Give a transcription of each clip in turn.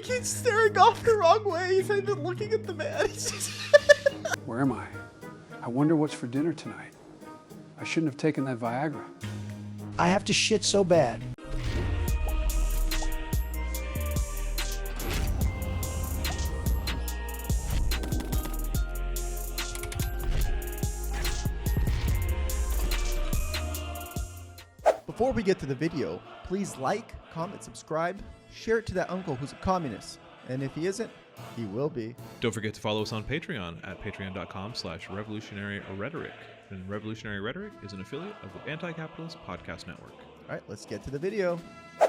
keeps staring off the wrong way. He's not even looking at the man. Where am I? I wonder what's for dinner tonight. I shouldn't have taken that Viagra. I have to shit so bad. Before we get to the video, please like, comment, subscribe, share it to that uncle who's a communist. And if he isn't, he will be. Don't forget to follow us on Patreon at patreon.com/revolutionaryrhetoric. And Revolutionary Rhetoric is an affiliate of the Anti-Capitalist Podcast Network. All right, let's get to the video.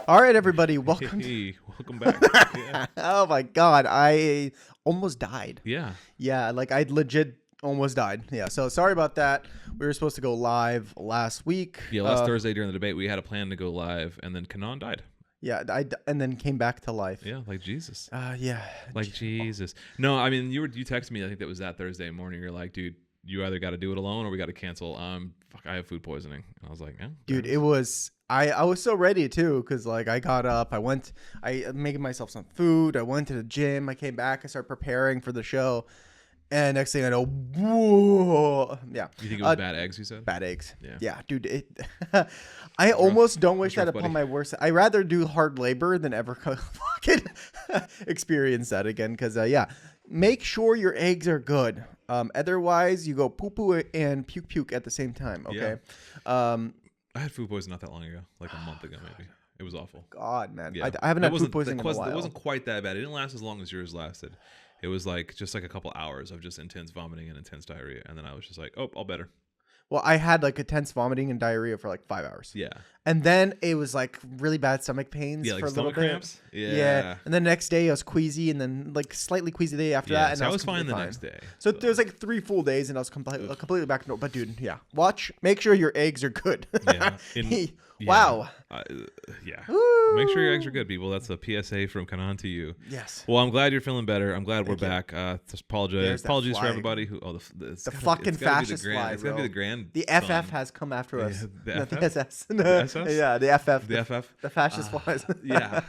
All right, everybody, welcome. Hey, welcome back. Yeah. Oh my God, I almost died. Yeah. Yeah, like I legit almost died. Yeah, so sorry about that. We were supposed to go live last week. Yeah, last Thursday during the debate, we had a plan to go live, and then Kanan died. Yeah, and then came back to life. Yeah, like Jesus. Yeah. Like Jesus. No, I mean, you texted me, I think that was that Thursday morning. You're like, dude, you either got to do it alone or we got to cancel. Fuck, I have food poisoning. And I was like, yeah. Dude, it was, I was so ready too, because like I got up, I making myself some food, I went to the gym, I came back, I started preparing for the show. And next thing I know, whoa, yeah. You think it was bad eggs, you said? Bad eggs. Yeah. Yeah, dude. I almost don't wish that rough, upon buddy. my worst. I rather do hard labor than ever fucking experience that again. Because, yeah, make sure your eggs are good. Otherwise, you go poo-poo and puke at the same time, okay? Yeah. I had food poisoning not that long ago, like a month ago maybe. It was awful. God, man. Yeah. I haven't had food poisoning in a while. It wasn't quite that bad. It didn't last as long as yours lasted. It was like just like a couple hours of just intense vomiting and intense diarrhea. And then I was just like, oh, all better. Well, I had like intense vomiting and diarrhea for like 5 hours. Yeah. And then it was like really bad stomach pains Yeah, like for a little stomach bit. cramps? Yeah. And then the next day I was queasy, and then like slightly queasy the day after that. And so I I was fine the completely next day. So there was like 3 full days, and I was completely back to normal. But dude, yeah, make sure your eggs are good. Yeah. Wow. Yeah. Woo. Make sure your eggs are good, people. That's a PSA from Kanan to you. Yes. Well, I'm glad you're feeling better. I'm glad we're Thank back. Just There's that apologies for flag. everybody who. The fucking fascist flag, It's gotta be bro. the grand. The son. FF has come after us. The Not FF? the SS. The SS? Yeah, the FF. The FF. The fascist flies. Yeah.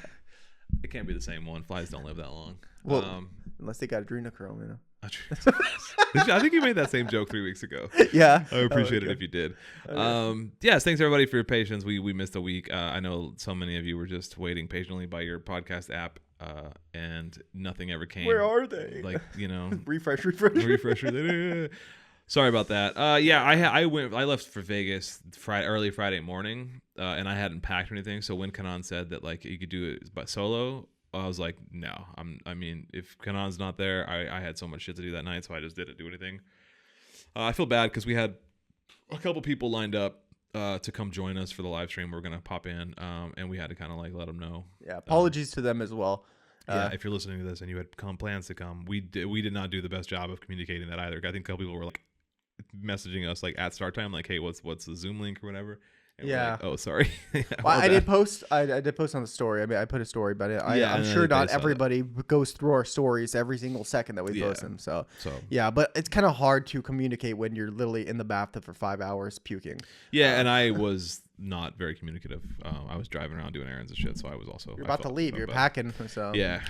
It can't be the same one. Flies don't live that long. Well, unless they got adrenochrome, you know. I think you made that same joke 3 weeks ago. Yeah. I would appreciate it if you did. Yes, thanks everybody for your patience. We missed a week. I know so many of you were just waiting patiently by your podcast app, and nothing ever came. Where are they? Like, you know, refresh. Sorry about that. I left for Vegas early Friday morning, and I hadn't packed or anything. So when Kanan said that like you could do it by solo, I was like, no. I mean, if Kanan's not there, I had so much shit to do that night, so I just didn't do anything. I feel bad because we had a couple people lined up to come join us for the live stream. We're gonna pop in, and we had to kind of like let them know. Yeah, apologies to them as well. Yeah, if you're listening to this and you had plans to come, we did not do the best job of communicating that either. I think a couple people were like messaging us like at start time, like, hey, what's the Zoom link or whatever. And yeah. Like, oh, sorry. Well, I did post. I did post on the story. I mean, I put a story, but I'm sure not everybody goes through our stories every single second that we post them. So yeah, but it's kind of hard to communicate when you're literally in the bathtub for 5 hours puking. Yeah, and I was not very communicative. I was driving around doing errands and shit, so I was also. You're about to leave. You're packing. So yeah.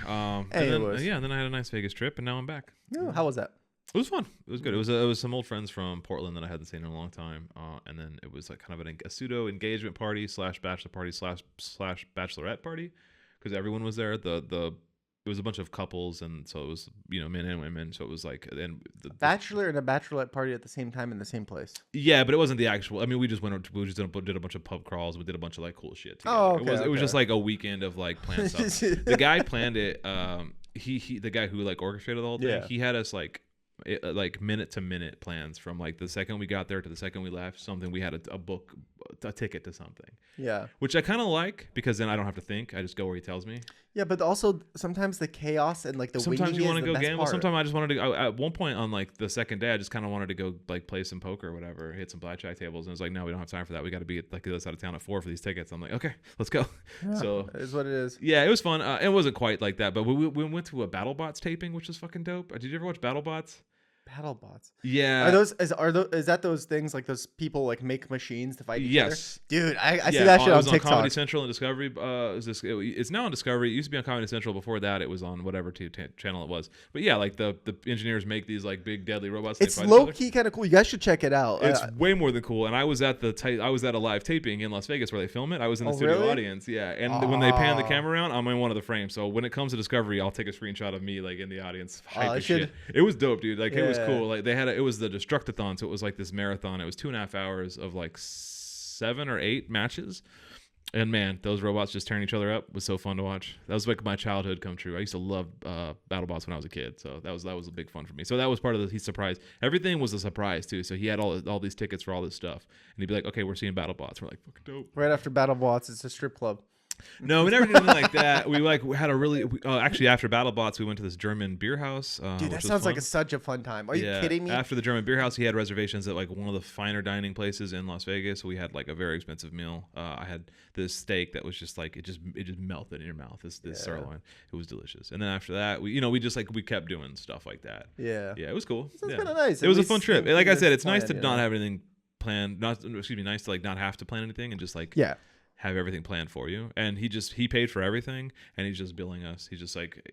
And then I had a nice Vegas trip, and now I'm back. Yeah, how was that? It was fun. It was good. It was some old friends from Portland that I hadn't seen in a long time, and then it was like kind of a pseudo engagement party / bachelor party / bachelorette party, because everyone was there. It was a bunch of couples, and so it was men and women. So it was like the bachelor and a bachelorette party at the same time in the same place. Yeah, but it wasn't the actual. I mean, we just did a bunch of pub crawls. We did a bunch of like cool shit together. Oh, okay, It was just like a weekend of like planned stuff. The guy planned it. The guy who like orchestrated the whole thing. Yeah. He had us like minute to minute plans from like the second we got there to the second we left. Something we had a ticket to something. Yeah, which I kind of like, because then I don't have to think. I just go where he tells me. Yeah, but also sometimes the chaos and like the sometimes you want to go gamble. Part. Sometimes I just wanted to go. At one point on like the second day, I just kind of wanted to go like play some poker or whatever, hit some blackjack tables, and it was like, no, we don't have time for that. We got to be at like the other side of town at 4 for these tickets. I'm like, okay, let's go. Yeah, so it is what it is. Yeah, it was fun. It wasn't quite like that, but we went to a BattleBots taping, which was fucking dope. Did you ever watch BattleBots? Battle bots. Yeah. Is that those things like those people like make machines to fight each other? Dude, I see that shit on TikTok. Comedy Central and Discovery. It's now on Discovery. It used to be on Comedy Central. Before that, it was on whatever channel it was. But yeah, like the engineers make these like big deadly robots. It's low key kind of cool. You guys should check it out. It's way more than cool. And I was at a live taping in Las Vegas where they film it. I was in the studio audience. Yeah, and when they pan the camera around, I'm in one of the frames. So when it comes to Discovery, I'll take a screenshot of me like in the audience. Hype as shit. It was dope, dude. Like it was cool. Like it was the Destructathon, so it was like this marathon. It was 2.5 hours of like 7 or 8 matches, and man, those robots just tearing each other up was so fun to watch. That was like my childhood come true. I used to love BattleBots when I was a kid, so that was a big fun for me. So that was part of he's surprised. Everything was a surprise too. So he had all these tickets for all this stuff, and he'd be like, "Okay, we're seeing BattleBots." We're like, "Fucking dope." Right after BattleBots, it's a strip club. No, we never did anything like that. We had a really actually after BattleBots, we went to this German beer house. Dude, that sounds like such a fun time. Are you kidding me? After the German beer house, he had reservations at like one of the finer dining places in Las Vegas. We had like a very expensive meal. I had this steak that was just like it just melted in your mouth. This sirloin, it was delicious. And then after that, we kept doing stuff like that. Yeah, it was cool. Sounds kind of nice. It was a fun trip. Like I said, it's nice to not have anything planned. Nice to like not have to plan anything and just like have everything planned for you. And he paid for everything, and he's just billing us. He's just like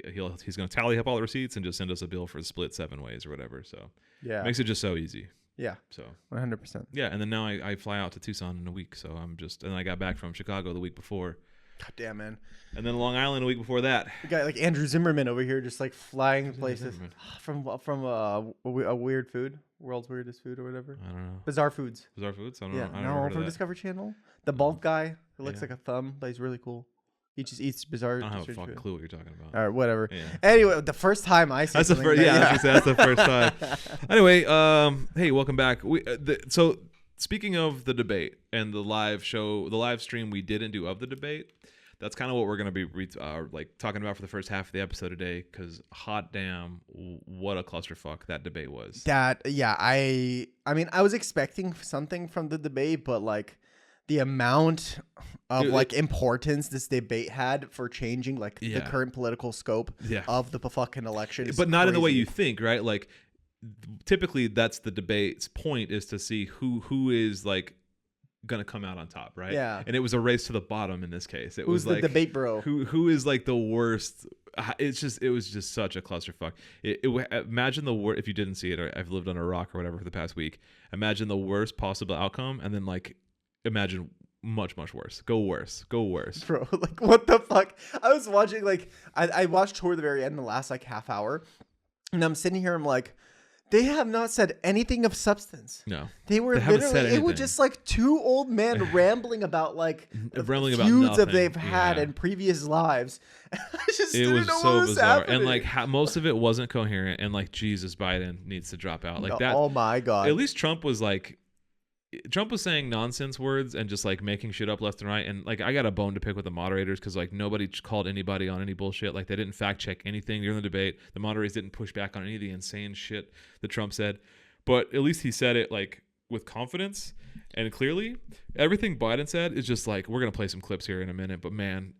he's gonna tally up all the receipts and just send us a bill for the split 7 ways or whatever. So it makes it just so easy. Yeah. So 100%. Yeah, and then now I fly out to Tucson in a week. So and I got back from Chicago the week before. God damn, man. And then Long Island a week before that. We got like Andrew Zimmerman over here just like flying places from a weird food. World's weirdest food or whatever. I don't know. Bizarre Foods. I don't know. No, from Discovery Channel. The bald guy who looks like a thumb, but he's really cool. He just eats bizarre. I don't have a fucking clue what you're talking about. All right, whatever. Yeah. Anyway, the first time I see that's the first. That's the first time. Anyway, hey, welcome back. So speaking of the debate and the live stream we didn't do of the debate. That's kind of what we're going to be like talking about for the first half of the episode today, because hot damn, what a clusterfuck that debate was. I mean, I was expecting something from the debate, but like the amount of importance this debate had for changing like the current political scope of the fucking election is but not crazy. In the way you think, right? Like typically that's the debate's point, is to see who is like gonna come out on top, right? Yeah. And it was a race to the bottom in this case. Who's the debate bro? Who is like the worst? It was just such a clusterfuck. Imagine the worst. If you didn't see it, or I've lived on a rock or whatever for the past week. Imagine the worst possible outcome, and then like imagine much worse. Go worse. Bro, like what the fuck? I was watching I watched toward the very end, the last like half hour, and I'm sitting here. I'm like, they have not said anything of substance. No. They were literally, it was just like two old men rambling about like feuds that they've had in previous lives. I just didn't know what was bizarre. Happening. And like most of it wasn't coherent, and like Jesus, Biden needs to drop out. Like that. Oh my God. At least Trump was saying nonsense words and just like making shit up left and right. And like I got a bone to pick with the moderators, because like nobody called anybody on any bullshit. Like they didn't fact check anything during the debate. The moderators didn't push back on any of the insane shit that Trump said. But at least he said it like with confidence and clearly. Everything Biden said is just like, we're gonna play some clips here in a minute, but man,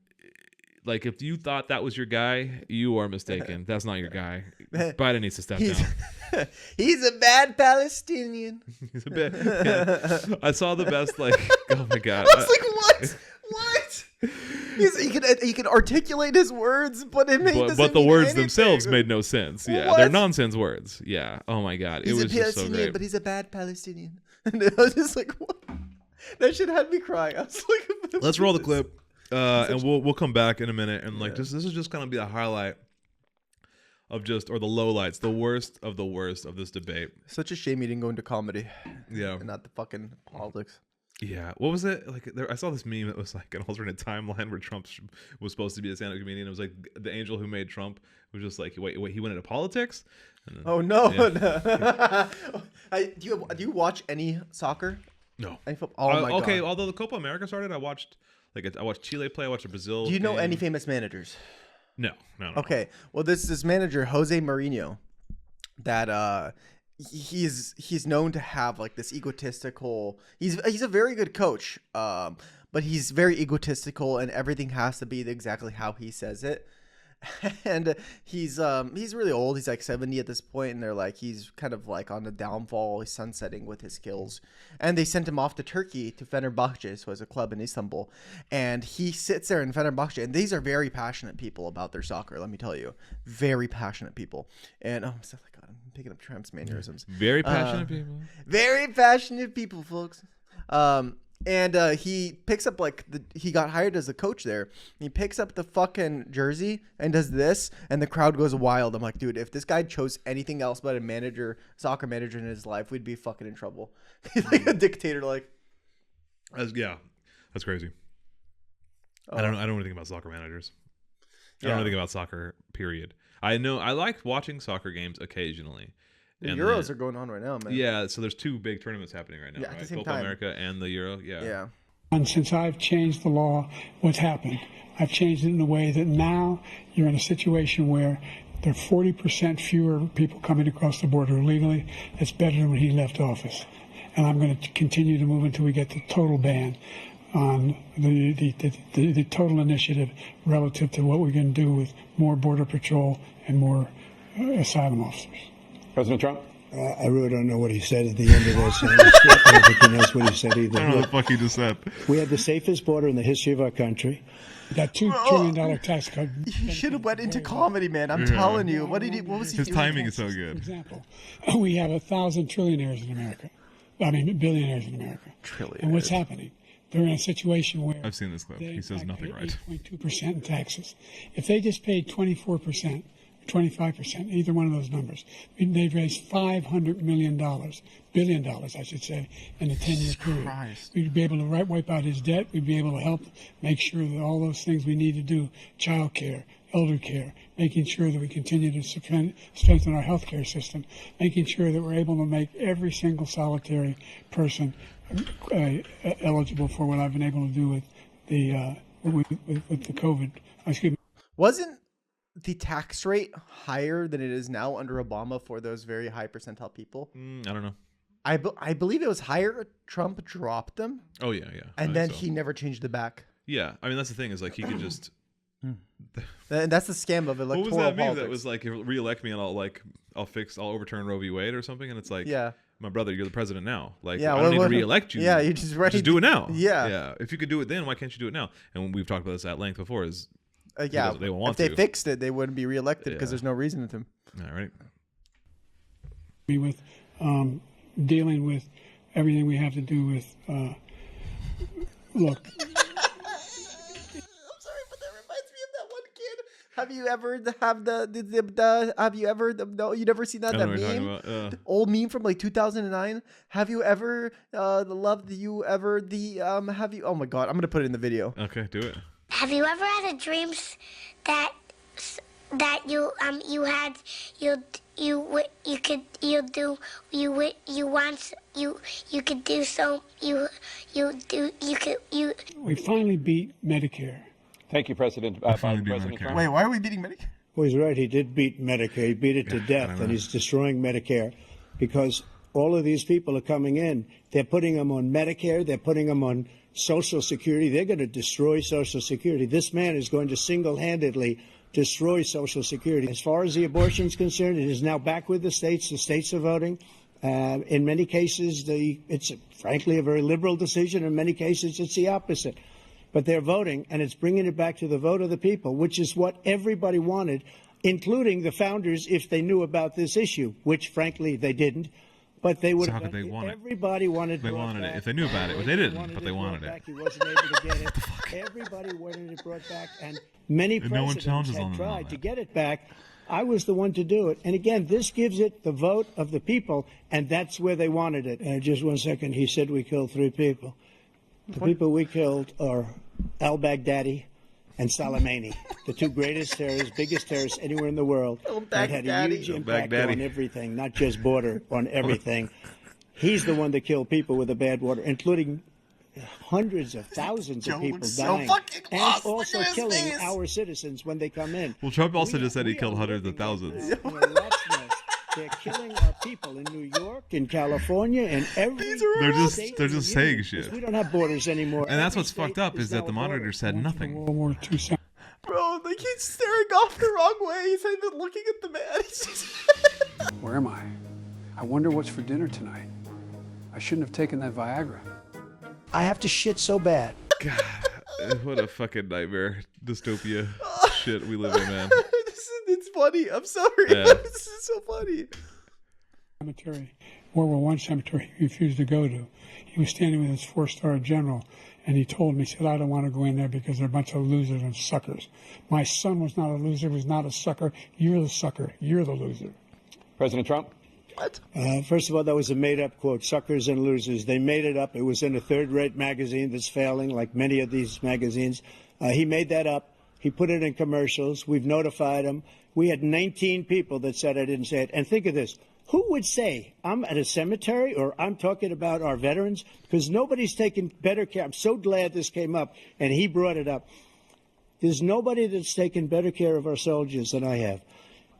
like if you thought that was your guy, you are mistaken. That's not your guy. Biden needs to step down. He's a bad Palestinian. He's a bad. Yeah. I saw the best. Like, oh my God. I was like, what? He can articulate his words, but it made but the words themselves made no sense. Yeah, what? They're nonsense words. Yeah. Oh my God. He's it was just so great. But he's a bad Palestinian. And I was just like, what? That shit had me crying. I was like, let's roll the clip. And we'll come back in a minute, and like this is just gonna be a highlight of the lowlights, the worst of this debate. Such a shame you didn't go into comedy. Yeah. And not the fucking politics. Yeah. What was it? Like I saw this meme. It was like an alternate timeline where Trump was supposed to be a stand-up comedian. It was like the angel who made Trump was just like, wait, he went into politics? Then, oh no. Yeah. No. Do you watch any soccer? No. Any football? Oh my God. Okay. Although the Copa America started, I watched Chile play. I watched Brazil. Do you know any famous managers? No. Okay. Well, this manager, Jose Mourinho, that he's known to have like this egotistical. He's a very good coach, but he's very egotistical, and everything has to be exactly how he says it. And he's really old. He's like 70 at this point, and they're like he's kind of like on the downfall. He's sunsetting with his skills, and they sent him off to Turkey to Fenerbahce, so it's a club in Istanbul, and he sits there in Fenerbahce. And these are very passionate people about their soccer. Let me tell you, very passionate people. And oh, God, I'm picking up Trump's mannerisms. Very passionate people. Very passionate people, folks. And he picks up he got hired as a coach there. He picks up the fucking jersey and does this, and the crowd goes wild. I'm like, dude, if this guy chose anything else but a soccer manager in his life, we'd be fucking in trouble. He's like a dictator, like. That's crazy. I don't know anything about soccer managers. I don't know anything about soccer. Period. I like watching soccer games occasionally. The Euros are going on right now, man. Yeah, so there's 2 big tournaments happening right now, right? At the same Copa time. America and the Euro. Yeah. And since I've changed the law, what's happened? I've changed it in a way that now you're in a situation where there are 40% fewer people coming across the border illegally. It's better than when he left office. And I'm going to continue to move until we get the total ban on the total initiative relative to what we're going to do with more border patrol and more asylum officers. President Trump? I really don't know what he said at the end of this. I don't think he knows what he said either. I don't know what the fuck he just said. We had the safest border in the history of our country. That $2 trillion tax cut. He should have went into comedy, man. I'm telling you. What was he His doing? timing is so For good. example, we have 1,000 trillionaires in America. I mean, billionaires in America. Trillionaires. And what's happening? They're in a situation where I've seen this clip. He says nothing right. 8.2% in taxes. If they just paid 24%, 25%, either one of those numbers, they'd raise $500 billion, I should say, in a 10-year period. Christ. We'd be able to wipe out his debt. We'd be able to help make sure that all those things we need to do, child care, elder care, making sure that we continue to strengthen our health care system, making sure that we're able to make every single solitary person eligible for what I've been able to do with the COVID. Wasn't the tax rate higher than it is now under Obama for those very high percentile people? I don't know. I believe it was higher. Trump dropped them. Oh yeah. And then he never changed it back. Yeah, I mean that's the thing is like he could just. And that's the scam of electoral What was that meme politics. that was like re-elect me and I'll overturn Roe v. Wade or something? And it's like, yeah, my brother, you're the president now. Like, yeah, I don't need to re-elect you. Yeah, you just do it now. Yeah. If you could do it then, why can't you do it now? And we've talked about this at length before. Is they won't want if they to. fixed it, they wouldn't be reelected because there's no reason to. All right. With dealing with everything we have to do with look. Have you ever you never seen that meme? The old meme from like 2009. Have you ever oh my god, I'm gonna put it in the video. Okay, do it. Have you ever had a dreams that you We finally beat Medicare. Thank you, President President Trump. Wait, why are we beating Medicare? Well, he's right. He did beat Medicare. He beat it to death, and he's destroying Medicare because all of these people are coming in. They're putting them on Medicare. They're putting them on Social Security. They're going to destroy Social Security. This man is going to single-handedly destroy Social Security. As far as the abortion is concerned, it is now back with the states. The states are voting. In many cases, it's frankly a very liberal decision. In many cases, it's the opposite. But they're voting, and it's bringing it back to the vote of the people, which is what everybody wanted, including the founders, if they knew about this issue, which, frankly, they didn't. But they would. So how could they want it? Everybody wanted. They wanted it if they knew about it, but they didn't. But they wanted it. He wasn't able to get it. Everybody wanted it brought back, and many presidents had tried to get it back. I was the one to do it. And again, this gives it the vote of the people, and that's where they wanted it. And just 1 second, he said we killed 3 people. The people we killed are al-Baghdadi and Soleimani, the 2 greatest terrorists, biggest terrorists anywhere in the world. That had a huge impact on everything, not just border, on everything. He's the one that killed people with the bad water, including hundreds of thousands of people dying, and also killing our citizens when they come in. Well, Trump also just said he killed hundreds of thousands. They're killing our people in New York, in California, and every they're just saying shit. We don't have borders anymore. And that's what's fucking up is that the monitor said nothing. World War II. Bro, like He's staring off the wrong way. He's not even looking at the man. Where am I? I wonder what's for dinner tonight. I shouldn't have taken that Viagra. I have to shit so bad. God, what a fucking nightmare dystopia shit we live in, man. It's funny. I'm sorry. Yeah. This is so funny. Cemetery, World War I cemetery he refused to go to. He was standing with his 4-star general, and he told me, he said, I don't want to go in there because they're a bunch of losers and suckers. My son was not a loser, was not a sucker. You're the sucker. You're the loser. President Trump? What? First of all, that was a made-up quote, suckers and losers. They made it up. It was in a third-rate magazine that's failing, like many of these magazines. He made that up. He put it in commercials. We've notified him. We had 19 people that said I didn't say it. And think of this. Who would say I'm at a cemetery or I'm talking about our veterans? Because nobody's taken better care. I'm so glad this came up, and he brought it up. There's nobody that's taken better care of our soldiers than I have.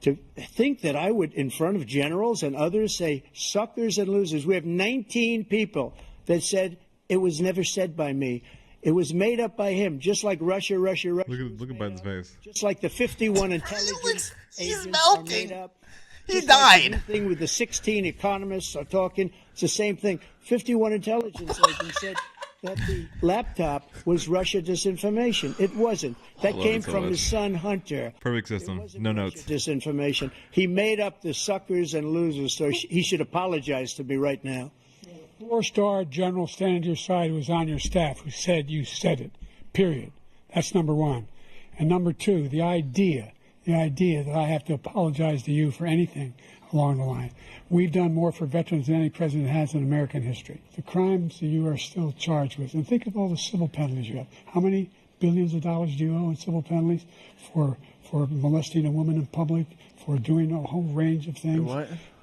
To think that I would, in front of generals and others, say suckers and losers. We have 19 people that said it was never said by me. It was made up by him, just like Russia. Look at Biden's face. Just like the 51 intelligence he's agents are melting. made up. He Just died. Like the thing with the 16 economists are talking. It's the same thing. 51 intelligence agents said that the laptop was Russia disinformation. It wasn't. That came from his son Hunter. Perfect system. No notes. Disinformation. He made up the suckers and losers, so he should apologize to me right now. 4-star general standing to your side who was on your staff who said you said it, period. That's number one. And number two, the idea that I have to apologize to you for anything along the line. We've done more for veterans than any president has in American history. The crimes that you are still charged with, and think of all the civil penalties you have. How many billions of dollars do you owe in civil penalties for molesting a woman in public, for doing a whole range of things,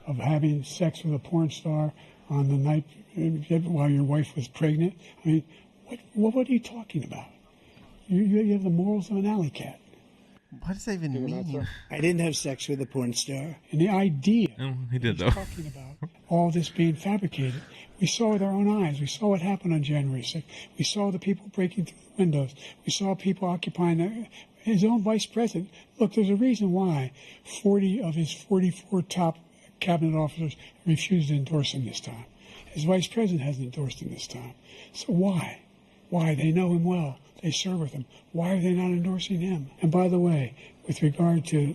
of having sex with a porn star on the night while your wife was pregnant? I mean, what are you talking about? You have the morals of an alley cat. What does that even mean? I didn't have sex with a porn star. And the idea he did, though. Talking about all this being fabricated. We saw with our own eyes. We saw what happened on January 6th. We saw the people breaking through the windows. We saw people occupying his own vice president. Look, there's a reason why 40 of his 44 top cabinet officers refused to endorse him this time. His vice president hasn't endorsed him this time. So why? Why? They know him well. They serve with him. Why are they not endorsing him? And by the way, with regard to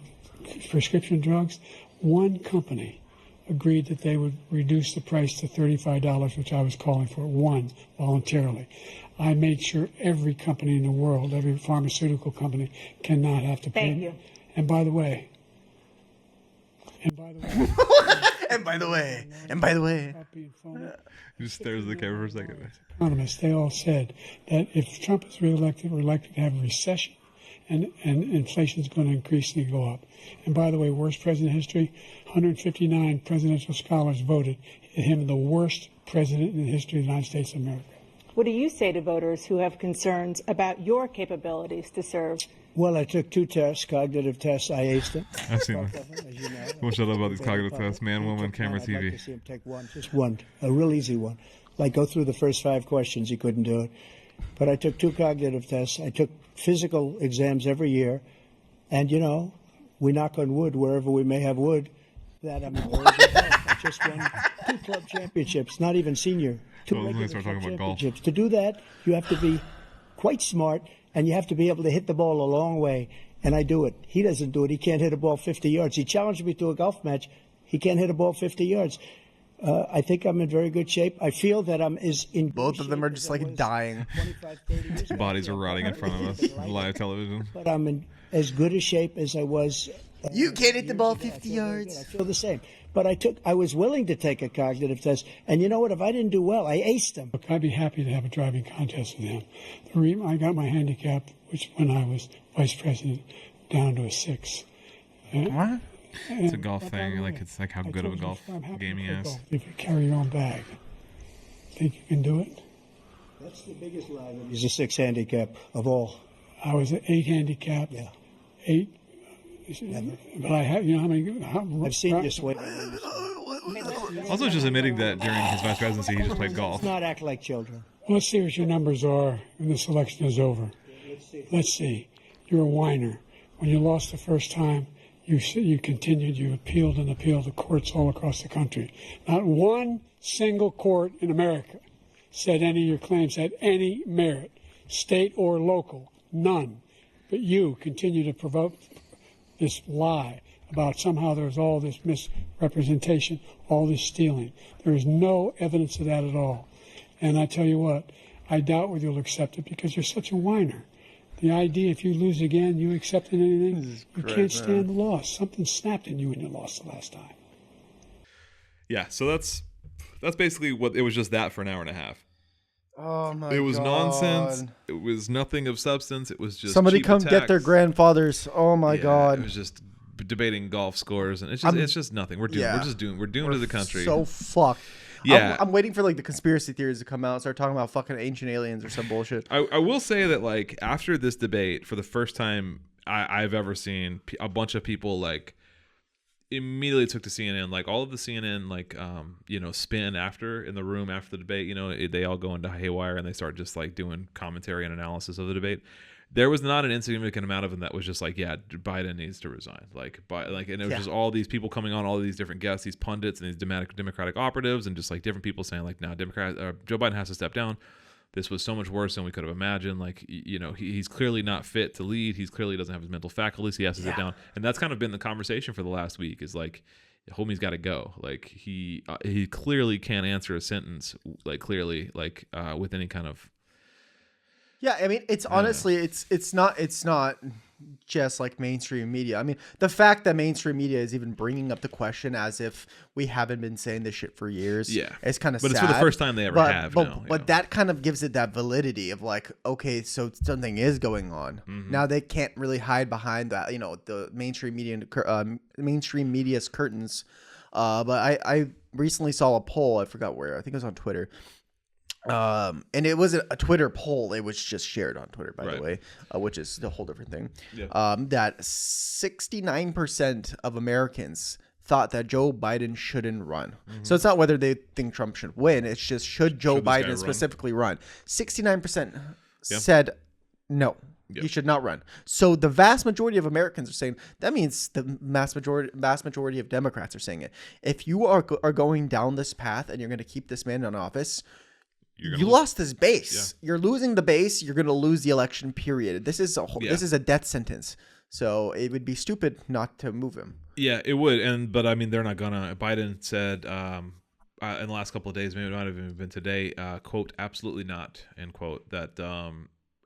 prescription drugs, one company agreed that they would reduce the price to $35, which I was calling for, one, voluntarily. I made sure every company in the world, every pharmaceutical company, cannot have to pay. Thank you. And by the way, and by the way, He just stares at the camera for a second. Economists, they all said that if Trump is reelected, we're likely to have a recession, and inflation is going to increasingly go up. And by the way, worst president in history, 159 presidential scholars voted him the worst president in the history of the United States of America. What do you say to voters who have concerns about your capabilities to serve? Well, I took 2 tests, cognitive tests. I aced them. I've seen them. As you know. What I love about these cognitive tests, man, woman, camera, I'd like TV. to see him take one, just one, a real easy one. Like go through the first 5 questions, he couldn't do it. But I took 2 cognitive tests. I took physical exams every year. And, you know, we knock on wood wherever we may have wood, that I'm in very good health. I just won 2 club championships, not even senior. 2 Well, regular start club talking about golf. championships. To do that, you have to be quite smart, and you have to be able to hit the ball a long way. And I do it. He doesn't do it. He can't hit a ball 50 yards. He challenged me to a golf match. He can't hit a ball 50 yards. I think I'm in very good shape. I feel that I'm as in both of them are just like dying. 25, 30 years ago. Bodies are rotting in front of us on live television. But I'm in as good a shape as I was. You can't hit the ball 50 I feel very yards. good. I feel the same. But I was willing to take a cognitive test. And you know what? If I didn't do well, I aced them. Look, I'd be happy to have a driving contest with him. I got my handicap, which when I was vice president, down to a 6. What? It's a golf thing. Like it's like how good of a golf game he has. If you carry your own bag, think you can do it? That's the biggest lie. He's a 6 handicap of all. I was an 8 handicap. Yeah. 8. But I have, you know how many? I've seen you sweat. Also, just admitting that during his vice presidency, he just played golf. Let's not act like children. Let's see what your numbers are when this election is over. Let's see. You're a whiner. When you lost the first time, you continued, you appealed and appealed to courts all across the country. Not one single court in America said any of your claims had any merit, state or local, none. But you continue to provoke this lie about somehow there's all this misrepresentation, all this stealing. There is no evidence of that at all. And I tell you what, I doubt whether you'll accept it because you're such a whiner. The idea if you lose again, you accepting anything, you can't stand the loss. Something snapped in you when you lost the last time. Yeah, so that's basically what it was. Just that for an hour and a half. Oh my god! It was nonsense. It was nothing of substance. It was just somebody cheap come attacks. Get their grandfathers. Oh my god! It was just debating golf scores, and it's just nothing. We're doomed. Yeah. We're doomed to the country. So fucked. Yeah, I'm waiting for like the conspiracy theories to come out and start talking about fucking ancient aliens or some bullshit. I will say that like after this debate, for the first time I've ever seen, a bunch of people like immediately took to CNN, like all of the CNN like spin after in the room after the debate, they all go into haywire and they start just like doing commentary and analysis of the debate. There was not an insignificant amount of them that was just like, yeah, Biden needs to resign. And it was just all these people coming on, all these different guests, these pundits and these Democratic operatives, and just like different people saying like, no, Joe Biden has to step down. This was so much worse than we could have imagined. Like, he's clearly not fit to lead. He's clearly doesn't have his mental faculties. He has to sit down. And that's kind of been the conversation for the last week is like, homie's got to go. Like he clearly can't answer a sentence, like clearly, like with any kind of. Yeah, I mean, it's honestly, it's not just like mainstream media. I mean, the fact that mainstream media is even bringing up the question as if we haven't been saying this shit for years, it's kind of sad. But it's for the first time they ever have. But that kind of gives it that validity of like, okay, so something is going on. Mm-hmm. Now they can't really hide behind that, the mainstream media's curtains. But I recently saw a poll. I forgot where. I think it was on Twitter. And it wasn't a Twitter poll. It was just shared on Twitter, by the way, which is a whole different thing. Yeah. That 69% of Americans thought that Joe Biden shouldn't run. Mm-hmm. So it's not whether they think Trump should win. It's just should Joe Biden specifically run. 69% said no. Yep. He should not run. So the vast majority of Americans are saying that means the vast majority of Democrats are saying it. If you are going down this path and you're going to keep this man in office, you lost his base. Yeah. You're losing the base. You're going to lose the election. Period. This is a death sentence. So it would be stupid not to move him. Yeah, it would. But I mean, they're not gonna. Biden said in the last couple of days, maybe it might have even been today, quote, absolutely not, end quote, that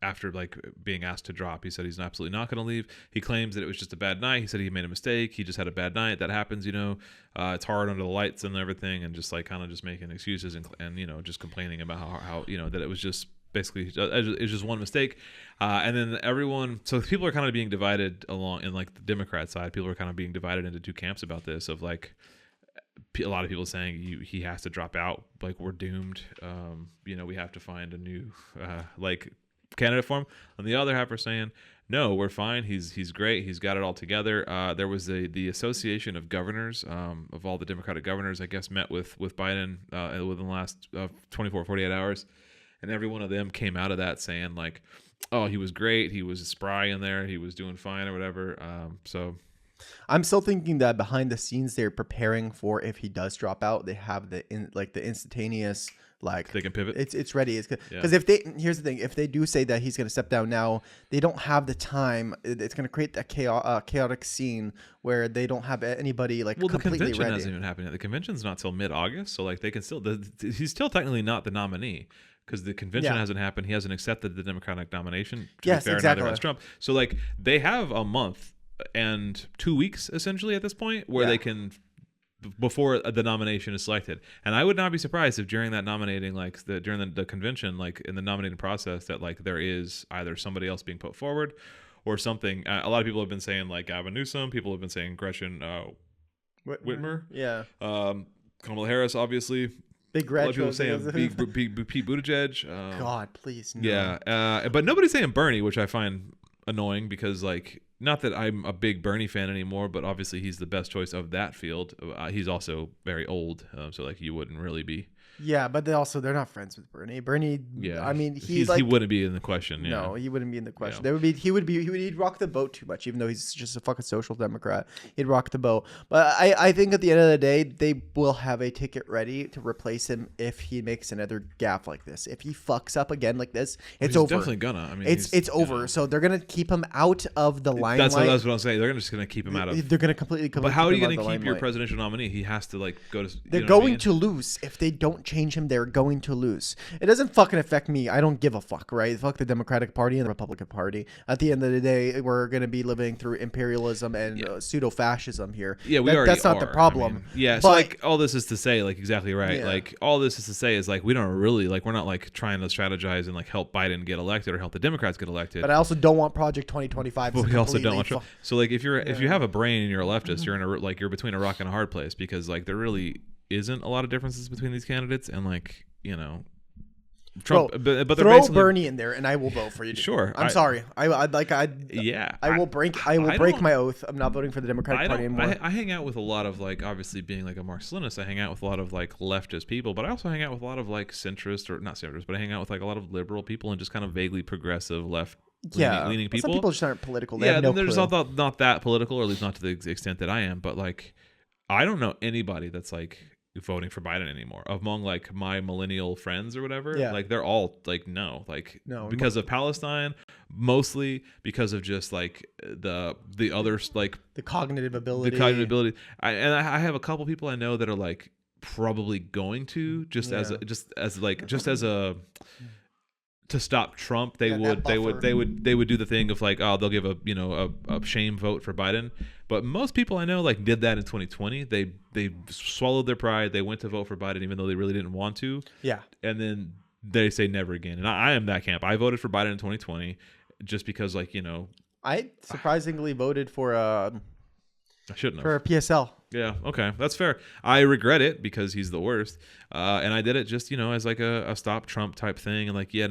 after like being asked to drop, he said he's absolutely not going to leave. He claims that it was just a bad night. He said he made a mistake. He just had a bad night. That happens, it's hard under the lights and everything, and just like kind of just making excuses and just complaining about how that it was just basically it's just one mistake. And then so people are kind of being divided along in like the Democrat side. People are kind of being divided into two camps about this of like a lot of people saying he has to drop out. Like we're doomed. We have to find a new candidate for him. On the other half are saying no, we're fine. He's great. He's got it all together. There was the Association of Governors of all the Democratic governors, I guess, met with Biden within the last 24, 48 hours, and every one of them came out of that saying like, oh, he was great. He was spry in there. He was doing fine or whatever. So I'm still thinking that behind the scenes they're preparing for if he does drop out. They have the instantaneous. Like they can pivot. It's ready. Because here's the thing: if they do say that he's going to step down now, they don't have the time. It's going to create that chaotic scene where they don't have anybody completely ready. The convention hasn't even happened yet. The convention's not till mid-August, so like they can still. He's still technically not the nominee because the convention hasn't happened. He hasn't accepted the Democratic nomination. To be fair, exactly. Neither has Trump. So like they have a month and 2 weeks essentially at this point where they can. Before the nomination is selected, and I would not be surprised if during that nominating, during the convention, like in the nominating process, that like there is either somebody else being put forward or something. A lot of people have been saying like Gavin Newsom. People have been saying Gretchen Whitmer. Yeah. Kamala Harris, obviously. Big Red. A lot of people saying Pete Buttigieg. God, please. No. Yeah. But nobody's saying Bernie, which I find annoying because like. Not that I'm a big Bernie fan anymore, but obviously he's the best choice of that field. He's also very old, so like you wouldn't really be Yeah, but they're not friends with Bernie. Bernie, Yeah, I mean, he wouldn't be in the question. Yeah. No, he wouldn't be in the question. Yeah. He'd rock the boat too much, even though he's just a fucking social democrat. He'd rock the boat. But I think at the end of the day, they will have a ticket ready to replace him if he makes another gaffe like this. If he fucks up again like this, it's over. Definitely gonna. I mean, it's over. So they're gonna keep him out of the limelight. That's what I'm saying. They're just gonna keep him out of. They're gonna completely. But how are you gonna keep your presidential nominee? He has to like go to. They're going to lose if they don't change him. They're going to lose. It doesn't fucking affect me. I don't give a fuck, right? Fuck the Democratic Party and the Republican Party. At the end of the day, we're going to be living through imperialism and pseudo-fascism here. Yeah, that's not the problem. I mean, so like all this is to say, like exactly right. Yeah. Like all this is to say is like we don't really like we're not like trying to strategize and like help Biden get elected or help the Democrats get elected. But I also don't want Project 2025. But we also don't want Trump. So like if you have a brain and you're a leftist, you're in you're between a rock and a hard place because like there really isn't a lot of differences between these candidates and like Trump, but throw Bernie in there, and I will vote for you. Sure, I'm sorry. I will break my oath. I'm not voting for the Democratic Party anymore. I hang out with a lot of like, obviously being like a Marxist-Leninist, I hang out with a lot of like leftist people, but I also hang out with a lot of like centrist or not centrist, but I hang out with like a lot of liberal people and just kind of vaguely progressive leaning people. Some people just aren't political. They have no clue. Not that political, or at least not to the extent that I am. But like, I don't know anybody that's like voting for Biden anymore among like my millennial friends or whatever. Like they're all like no because of Palestine, mostly because of just like the other like the cognitive ability. I have a couple people I know that are like probably going to to stop Trump, they would do the thing of like, oh, they'll give a shame vote for Biden. But most people I know like did that in 2020. They swallowed their pride. They went to vote for Biden even though they really didn't want to. Yeah. And then they say never again. And I am that camp. I voted for Biden in 2020 just because like, I surprisingly voted for I shouldn't have. For a PSL. Yeah, okay, that's fair. I regret it because he's the worst, and I did it just as like a stop Trump type thing, and like he's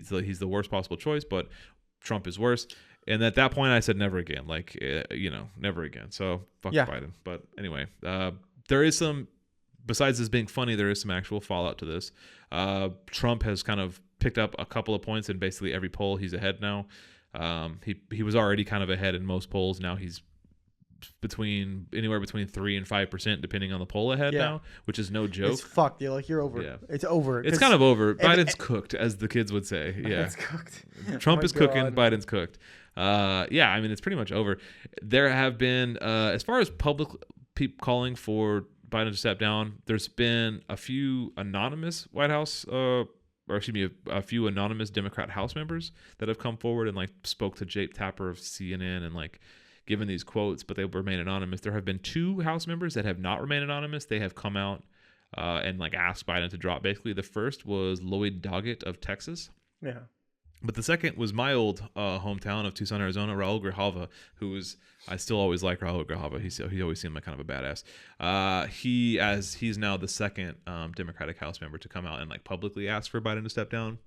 the worst possible choice, but Trump is worse. And at that point, I said never again, like never again. So fuck Biden. But anyway, there is some, besides this being funny, there is some actual fallout to this. Trump has kind of picked up a couple of points in basically every poll. He's ahead now. He was already kind of ahead in most polls. Now he's anywhere between 3 and 5% depending on the poll ahead now, which is no joke. It's fucked. You're over. Yeah. It's over. It's kind of over. Biden's cooked, as the kids would say. Yeah, it's cooked. Trump is cooking. Biden's cooked. I mean, it's pretty much over. There have been, as far as public people calling for Biden to step down, there's been a few anonymous White House, a few anonymous Democrat House members that have come forward and like spoke to Jake Tapper of CNN and like given these quotes, but they remain anonymous. There have been 2 House members that have not remained anonymous. They have come out and like asked Biden to drop. Basically, the first was Lloyd Doggett of Texas. Yeah. But the second was my old hometown of Tucson, Arizona, Raul Grijalva, I still always like Raul Grijalva. He always seemed like kind of a badass. He's now the second Democratic House member to come out and like publicly ask for Biden to step down.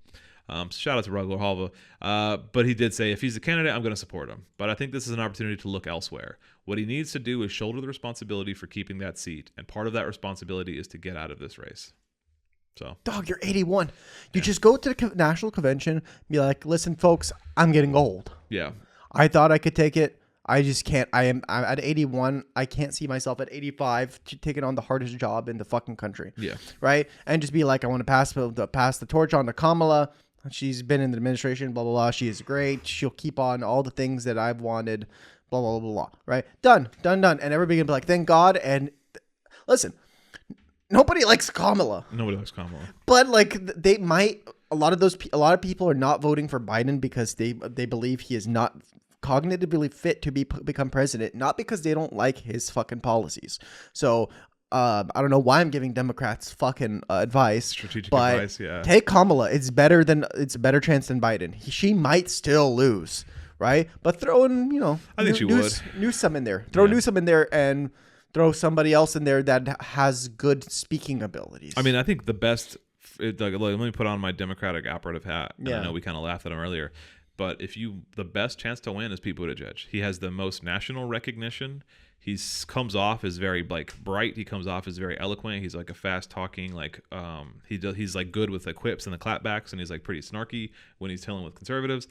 Shout out to Raul Grijalva. But he did say if he's a candidate, I'm going to support him. But I think this is an opportunity to look elsewhere. What he needs to do is shoulder the responsibility for keeping that seat, and part of that responsibility is to get out of this race. So, dog, you're 81. You just go to the national convention, be like, listen, folks, I'm getting old. Yeah. I thought I could take it. I just can't. I'm at 81. I can't see myself at 85 taking on the hardest job in the fucking country. Yeah. Right. And just be like, I want to pass the torch on to Kamala. She's been in the administration, blah, blah, blah. She is great. She'll keep on all the things that I've wanted, blah, blah, blah, blah. Right. Done. And everybody can be like, thank God. And listen. Nobody likes Kamala. Nobody likes Kamala. But like a lot of people are not voting for Biden because they believe he is not cognitively fit to become president, not because they don't like his fucking policies. So I don't know why I'm giving Democrats fucking advice. Strategic advice, yeah. Take Kamala. It's a better chance than Biden. She might still lose, right? But throw in, I think she would. Newsom in there. Throw Newsom in there and throw somebody else in there that has good speaking abilities. I mean, I think the best. Let me put on my Democratic operative hat. And I know we kind of laughed at him earlier. But the best chance to win is Pete Buttigieg. He has the most national recognition. Comes off as very like bright. He comes off as very eloquent. He's like a fast talking, like he's like good with the quips and the clapbacks, and he's like pretty snarky when he's dealing with conservatives.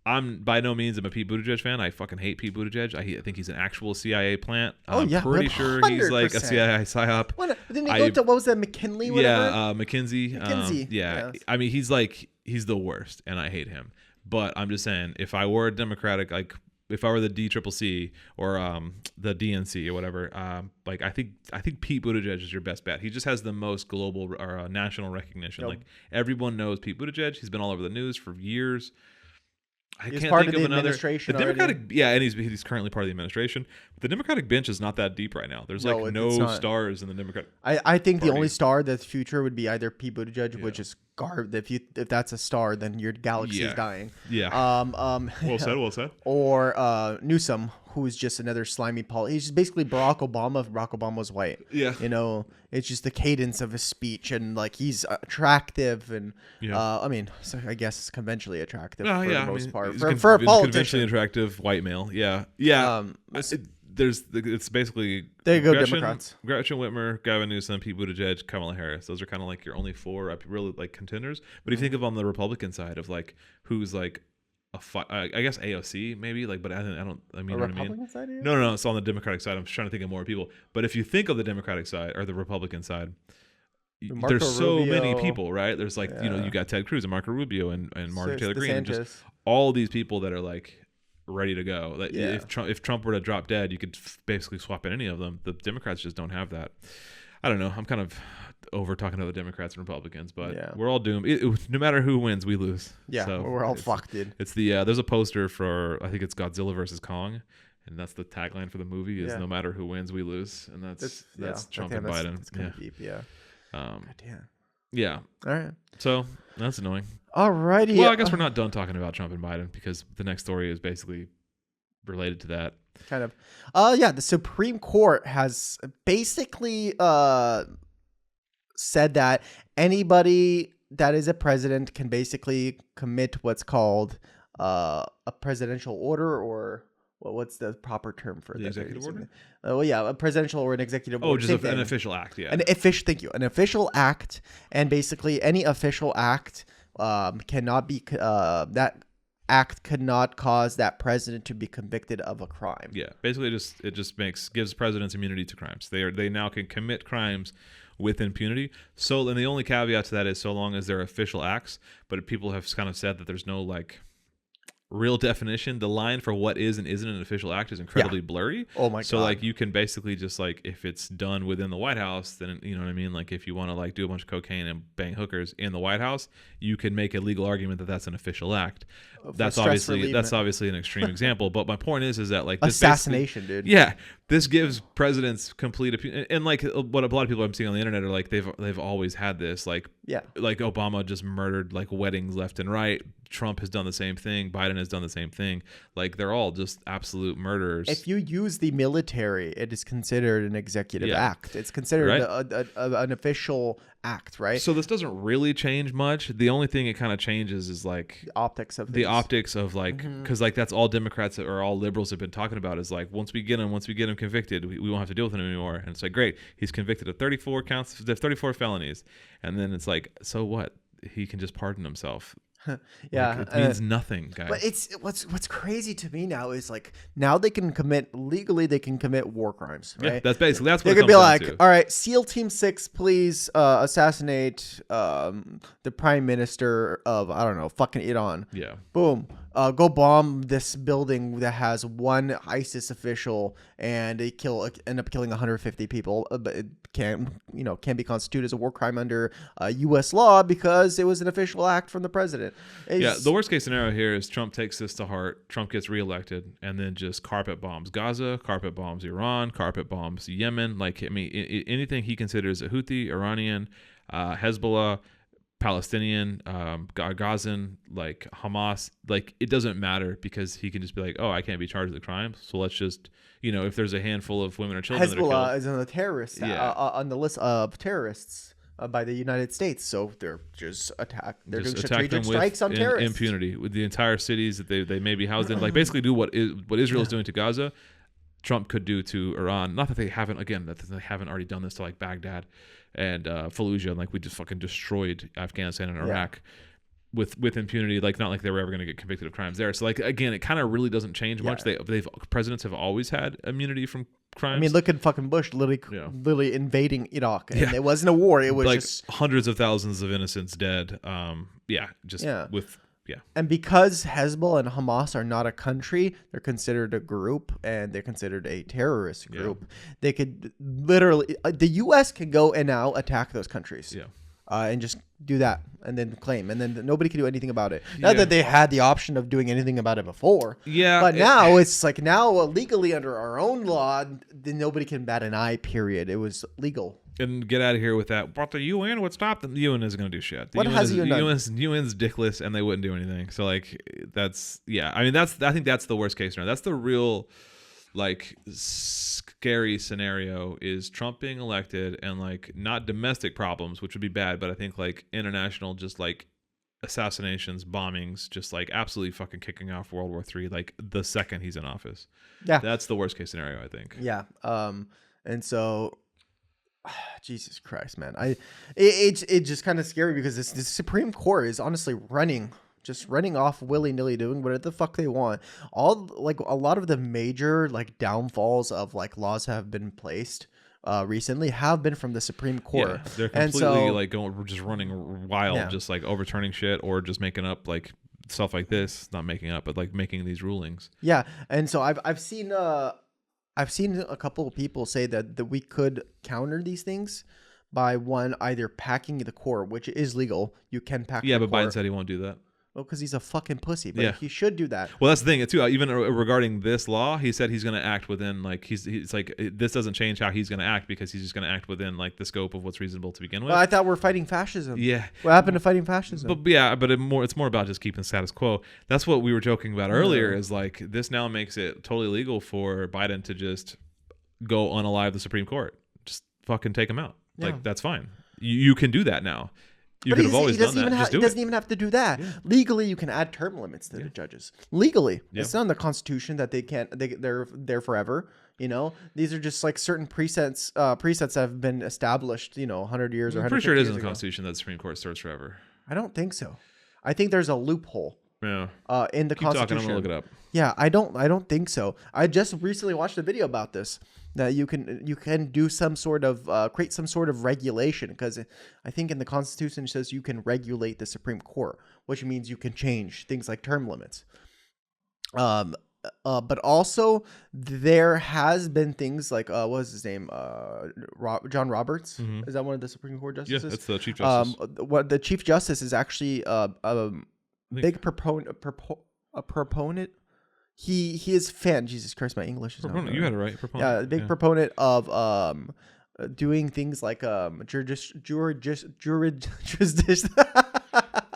I'm by no means I'm a Pete Buttigieg fan. I fucking hate Pete Buttigieg. I think he's an actual CIA plant. I'm pretty sure he's like a CIA psyop. Didn't he go to, what was that, McKinley? Whatever? Yeah, McKinsey. Yeah. I mean, he's the worst, and I hate him. But I'm just saying, if I were a Democratic, like if I were the DCCC or the DNC or whatever, I think Pete Buttigieg is your best bet. He just has the most global or national recognition. Yep. Like everyone knows Pete Buttigieg. He's been all over the news for years. He's part of the administration. The Democratic, and he's currently part of the administration. But the Democratic bench is not that deep right now. There's no stars in the Democratic. I think Party. The only star that's future would be either Pete Buttigieg, which is garbage. If that's a star, then your galaxy is dying. Yeah. Well said. Or Newsom, who's just another slimy He's just basically Barack Obama if Barack Obama was white. Yeah. It's just the cadence of his speech, and like he's attractive, and so I guess it's conventionally attractive for the most part. For a politician, conventionally attractive white male. Yeah. It's basically there you go, Democrats. Gretchen Whitmer, Gavin Newsom, Pete Buttigieg, Kamala Harris. Those are kind of like your only four really like contenders. But if you think of on the Republican side of like who's like I guess AOC maybe like, but I don't. I mean, you know what I mean? Side, no. It's on the Democratic side. I'm just trying to think of more people. But if you think of the Democratic side or the Republican side, there's so many people, right? There's like you got Ted Cruz and Marco Rubio and Marjorie Taylor Greene, and just all these people that are like ready to go. Like if Trump were to drop dead, you could basically swap in any of them. The Democrats just don't have that. I don't know. I'm kind of over talking to the Democrats and Republicans, but we're all doomed. No matter who wins, we lose. Yeah, so we're all fucked, dude. It's there's a poster for, I think it's Godzilla versus Kong, and that's the tagline for the movie is no matter who wins, we lose, and that's Trump and Biden. That's kind of deep, yeah. God damn. Yeah. All right. So that's annoying. Alrighty. Well, I guess we're not done talking about Trump and Biden because the next story is basically related to that. Kind of. The Supreme Court has basically said that anybody that is a president can basically commit what's called a presidential order, or what's the proper term for the executive order? A presidential or an executive order. Oh, just an official act, yeah. Thank you. An official act, and basically any official act cannot be that act could not cause that president to be convicted of a crime. Yeah, basically it just gives presidents immunity to crimes. They now can commit crimes with impunity. So, and the only caveat to that is so long as they're official acts. But people have kind of said that there's no like real definition. The line for what is and isn't an official act is incredibly blurry. Oh my god. So like you can basically just like if it's done within the White House, then you know what I mean? Like if you want to like do a bunch of cocaine and bang hookers in the White House, you can make a legal argument that that's an official act. That's obviously an extreme example, but my point is that like this assassination, dude. Yeah, this gives presidents complete and like what a lot of people I'm seeing on the internet are like they've always had this like Obama just murdered like weddings left and right. Trump has done the same thing. Biden has done the same thing. Like they're all just absolute murderers. If you use the military, it is considered an executive act. It's considered an official act, right? So this doesn't really change much. The only thing it kind of changes is like the optics of like because like that's all Democrats or all liberals have been talking about is like once we get him convicted, we won't have to deal with him anymore. And it's like great, he's convicted of 34 felonies, and then it's like so what? He can just pardon himself. Yeah, like, it means nothing, guys. But it's what's crazy to me now is like now they can commit war crimes, right? Yeah, that's what they could be like, all right, SEAL Team 6, please assassinate the Prime Minister of I don't know, fucking Iran. Yeah, boom. Go bomb this building that has one ISIS official, and they end up killing 150 people. But it can't be constituted as a war crime under U.S. law because it was an official act from the president. The worst case scenario here is Trump takes this to heart. Trump gets reelected, and then just carpet bombs Gaza, carpet bombs Iran, carpet bombs Yemen. Like I mean, anything he considers a Houthi, Iranian, Hezbollah, Palestinian, Gazan, like Hamas, like it doesn't matter because he can just be like, oh, I can't be charged with the crime, so let's just, if there's a handful of women or children Hezbollah is on the terrorist on the list of terrorists by the United States. So they're just They're doing attack them strikes on terrorists. Impunity with the entire cities that they may be housed in. Like basically do what Israel is doing to Gaza, Trump could do to Iran. Not that they haven't already done this to like Baghdad and Fallujah, and like we just fucking destroyed Afghanistan and Iraq with impunity. Like not like they were ever going to get convicted of crimes there. So like again, it kind of really doesn't change much. Presidents have always had immunity from crimes. I mean, look at fucking Bush literally invading Iraq, and it wasn't a war. It was like just hundreds of thousands of innocents dead. And because Hezbollah and Hamas are not a country, they're considered a group, and they're considered a terrorist group. They could literally, the U.S. can go and now attack those countries. And just do that and then claim, and then nobody can do anything about it. Not that they had the option of doing anything about it before. But now it's like legally under our own law, then nobody can bat an eye, period. It was legal. And get out of here with that. But the UN would stop them. The UN isn't going to do shit. What has the UN done? UN's dickless, and they wouldn't do anything. So like I think that's the worst case scenario. That's the real like scary scenario is Trump being elected and like not domestic problems, which would be bad, but I think like international just like assassinations, bombings, just like absolutely fucking kicking off World War III like the second he's in office. Yeah. That's the worst case scenario, I think. Yeah. And so Jesus Christ, man. It's just kind of scary because this Supreme Court is honestly running off willy-nilly, doing whatever the fuck they want. All like a lot of the major like downfalls of like laws have been placed recently have been from the Supreme Court. Yeah, they're completely like just running wild, just like overturning shit or just making up like stuff like this. Not making up, but like making these rulings. Yeah, and so I've seen a couple of people say that we could counter these things by either packing the court, which is legal. You can pack. Yeah, the but court. Biden said he won't do that. Well, because he's a fucking pussy, but he should do that. Well, that's the thing too. Even regarding this law, he said he's going to act within like he's like this doesn't change how he's going to act because he's just going to act within like the scope of what's reasonable to begin with. Well, I thought we're fighting fascism. Yeah, what happened to fighting fascism? But it's more about just keeping status quo. That's what we were joking about earlier. Is like this now makes it totally legal for Biden to just go unalive the Supreme Court. Just fucking take him out. Like that's fine. You can do that now. You could have always done that. He doesn't even have to do that. Yeah. Legally, you can add term limits to the judges. Legally, it's not in the Constitution that they can't. They're there forever. You know, these are just like certain presets that have been established. 100 years or 150 years. I'm pretty sure it is in the Constitution that the Supreme Court serves forever. I don't think so. I think there's a loophole. Yeah. In the Constitution. Talking, I'm gonna look it up. Yeah, I don't think so. I just recently watched a video about this. That you can do some sort of create some sort of regulation, because I think in the Constitution it says you can regulate the Supreme Court, which means you can change things like term limits. But also there has been things like what was his name? John Roberts. Mm-hmm. Is that one of the Supreme Court justices? Yeah, that's the Chief Justice. What the Chief Justice is actually a big proponent. He is fan. Jesus Christ, my English is proponent. Not you had it right. Proponent. Yeah, a big proponent of doing things like jurisdiction.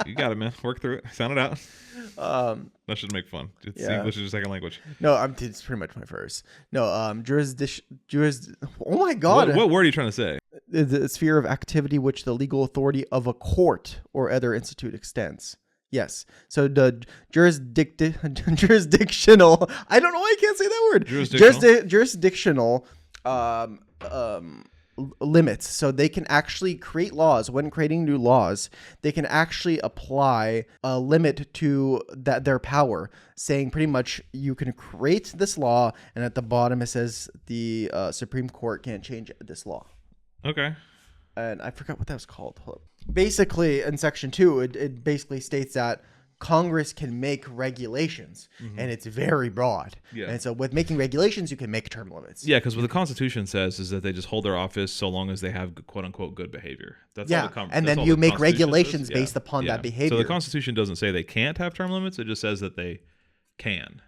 You got it, man. Work through it. Sound it out. That should make fun. It's English is your second language. No, it's pretty much my first. No, jurisdiction. Oh my God. What word are you trying to say? The sphere of activity which the legal authority of a court or other institute extends. Yes. So the jurisdictional. I don't know why I can't say that word. Jurisdictional limits. So they can actually create laws. When creating new laws, they can actually apply a limit to their power, saying pretty much you can create this law, and at the bottom it says the Supreme Court can't change this law. Okay. And I forgot what that was called. Basically, in Section 2, it basically states that Congress can make regulations, and it's very broad. Yeah. And so with making regulations, you can make term limits. Yeah, because what the Constitution says is that they just hold their office so long as they have quote-unquote good behavior. That's all and then you make regulations based upon that behavior. So the Constitution doesn't say they can't have term limits. It just says that they can.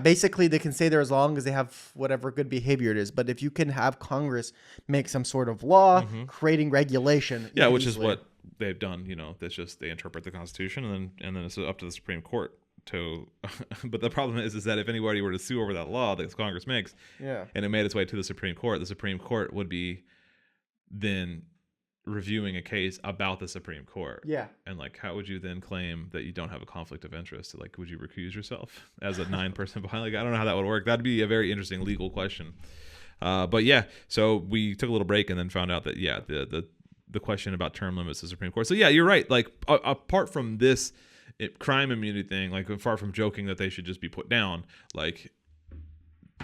Basically they can say there as long as they have whatever good behavior it is. But if you can have Congress make some sort of law creating regulation, which is what they've done. That's just they interpret the Constitution, and then it's up to the Supreme Court to. But the problem is that if anybody were to sue over that law that Congress makes, and it made its way to the Supreme Court would be then reviewing a case about the Supreme Court. Yeah. And like, how would you then claim that you don't have a conflict of interest? Like, would you recuse yourself as a 9-person behind? Like, I don't know how that would work. That'd be a very interesting legal question. But yeah, so we took a little break and then found out that, yeah, the question about term limits to the Supreme Court. So yeah, you're right. Like, apart from this crime immunity thing, like, far from joking that they should just be put down, like,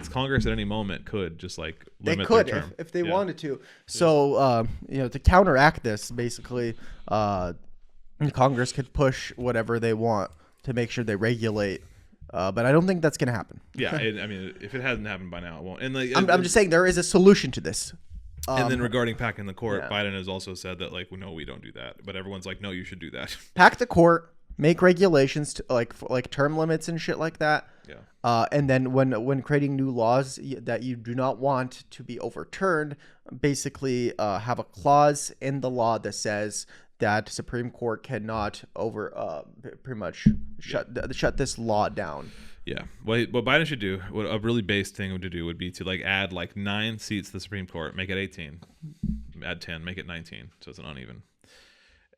Congress at any moment could just like limit their term if they wanted to. So to counteract this, basically, Congress could push whatever they want to make sure they regulate. But I don't think that's gonna happen. Yeah, I mean, if it hasn't happened by now, it won't. And like, I'm just saying there is a solution to this. And then regarding packing the court, Biden has also said that like, no, we don't do that. But everyone's like, no, you should do that. Pack the court, make regulations to, like term limits and shit like that. Yeah. And then when creating new laws that you do not want to be overturned, basically have a clause in the law that says that Supreme Court cannot pretty much shut this law down. Yeah. What Biden should do, what a really base thing to do would be to like add like 9 seats to the Supreme Court, make it 18, add 10, make it 19, so it's an uneven,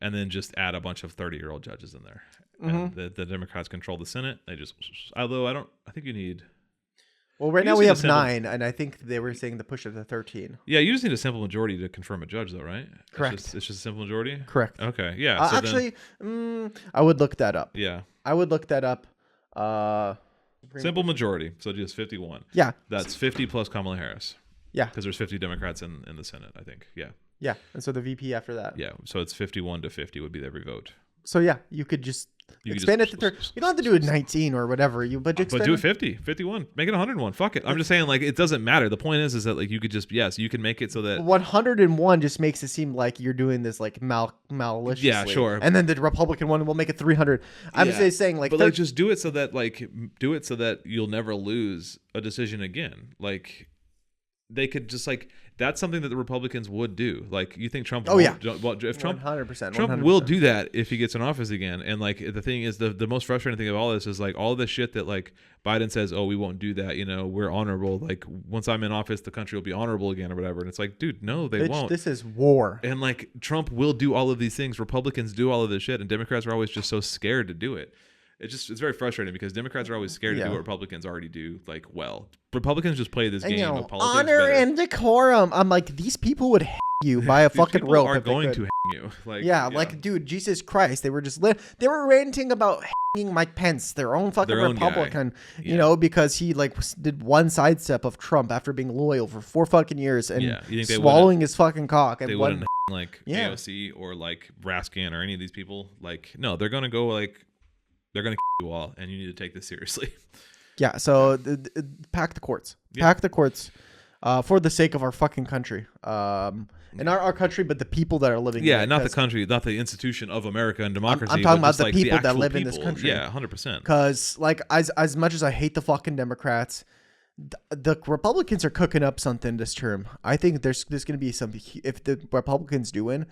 and then just add a bunch of 30-year-old judges in there. And the Democrats control the Senate. They just, although I think you need. Well, right now we have 9, and I think they were saying to push it to 13. Yeah, you just need a simple majority to confirm a judge, though, right? Correct. It's just a simple majority? Correct. Okay, yeah. So actually, I would look that up. Yeah. I would look that up. Simple majority, so just 51. Yeah. That's 50 plus Kamala Harris. Yeah. Because there's 50 Democrats in the Senate, I think. Yeah. Yeah, and so the VP after that. Yeah, so it's 51 to 50 would be every vote. So yeah, you could just expand it to 30. You don't have to do it 19 or whatever. But do it 50, 51, make it 101. Fuck it. I'm just saying, like, it doesn't matter. The point is that like you could just you can make it so that 101 just makes it seem like you're doing this like maliciously. Yeah, sure. And then the Republican one will make it 300. I'm just saying like, but like just do it so that you'll never lose a decision again. Like they could just like. That's something that the Republicans would do. Like, you think Trump? Oh yeah. If Trump, 100%, Trump will do that if he gets in office again. And like the thing is, the most frustrating thing of all this is like all the shit that like Biden says, oh, we won't do that. You know, we're honorable. Like once I'm in office, the country will be honorable again or whatever. And it's like, dude, no, they won't. This is war. And like Trump will do all of these things. Republicans do all of this shit, and Democrats are always just so scared to do it. It's very frustrating because Democrats are always scared to do what Republicans already do like well. Republicans just play this game of politics honor better. and decorum. I'm like, these people would hang you by a fucking rope. Are going to hang you. Like, like, dude, Jesus Christ, they were just they were ranting about hanging Mike Pence, their own fucking Republican, you know, because he like did one sidestep of Trump after being loyal for 4 fucking years and swallowing his fucking cock. And they wouldn't hang like AOC or like Raskin or any of these people. Like, no, they're gonna go like. They're going to kill you all, and you need to take this seriously. Yeah, so pack the courts. Yeah. Pack the courts for the sake of our fucking country. And our country, but the people that are living in it. Not the country, not the institution of America and democracy. I'm talking about the people that live in this country. Yeah, 100%. Because, like, as much as I hate the fucking Democrats, the Republicans are cooking up something this term. I think there's going to be some... If the Republicans do win...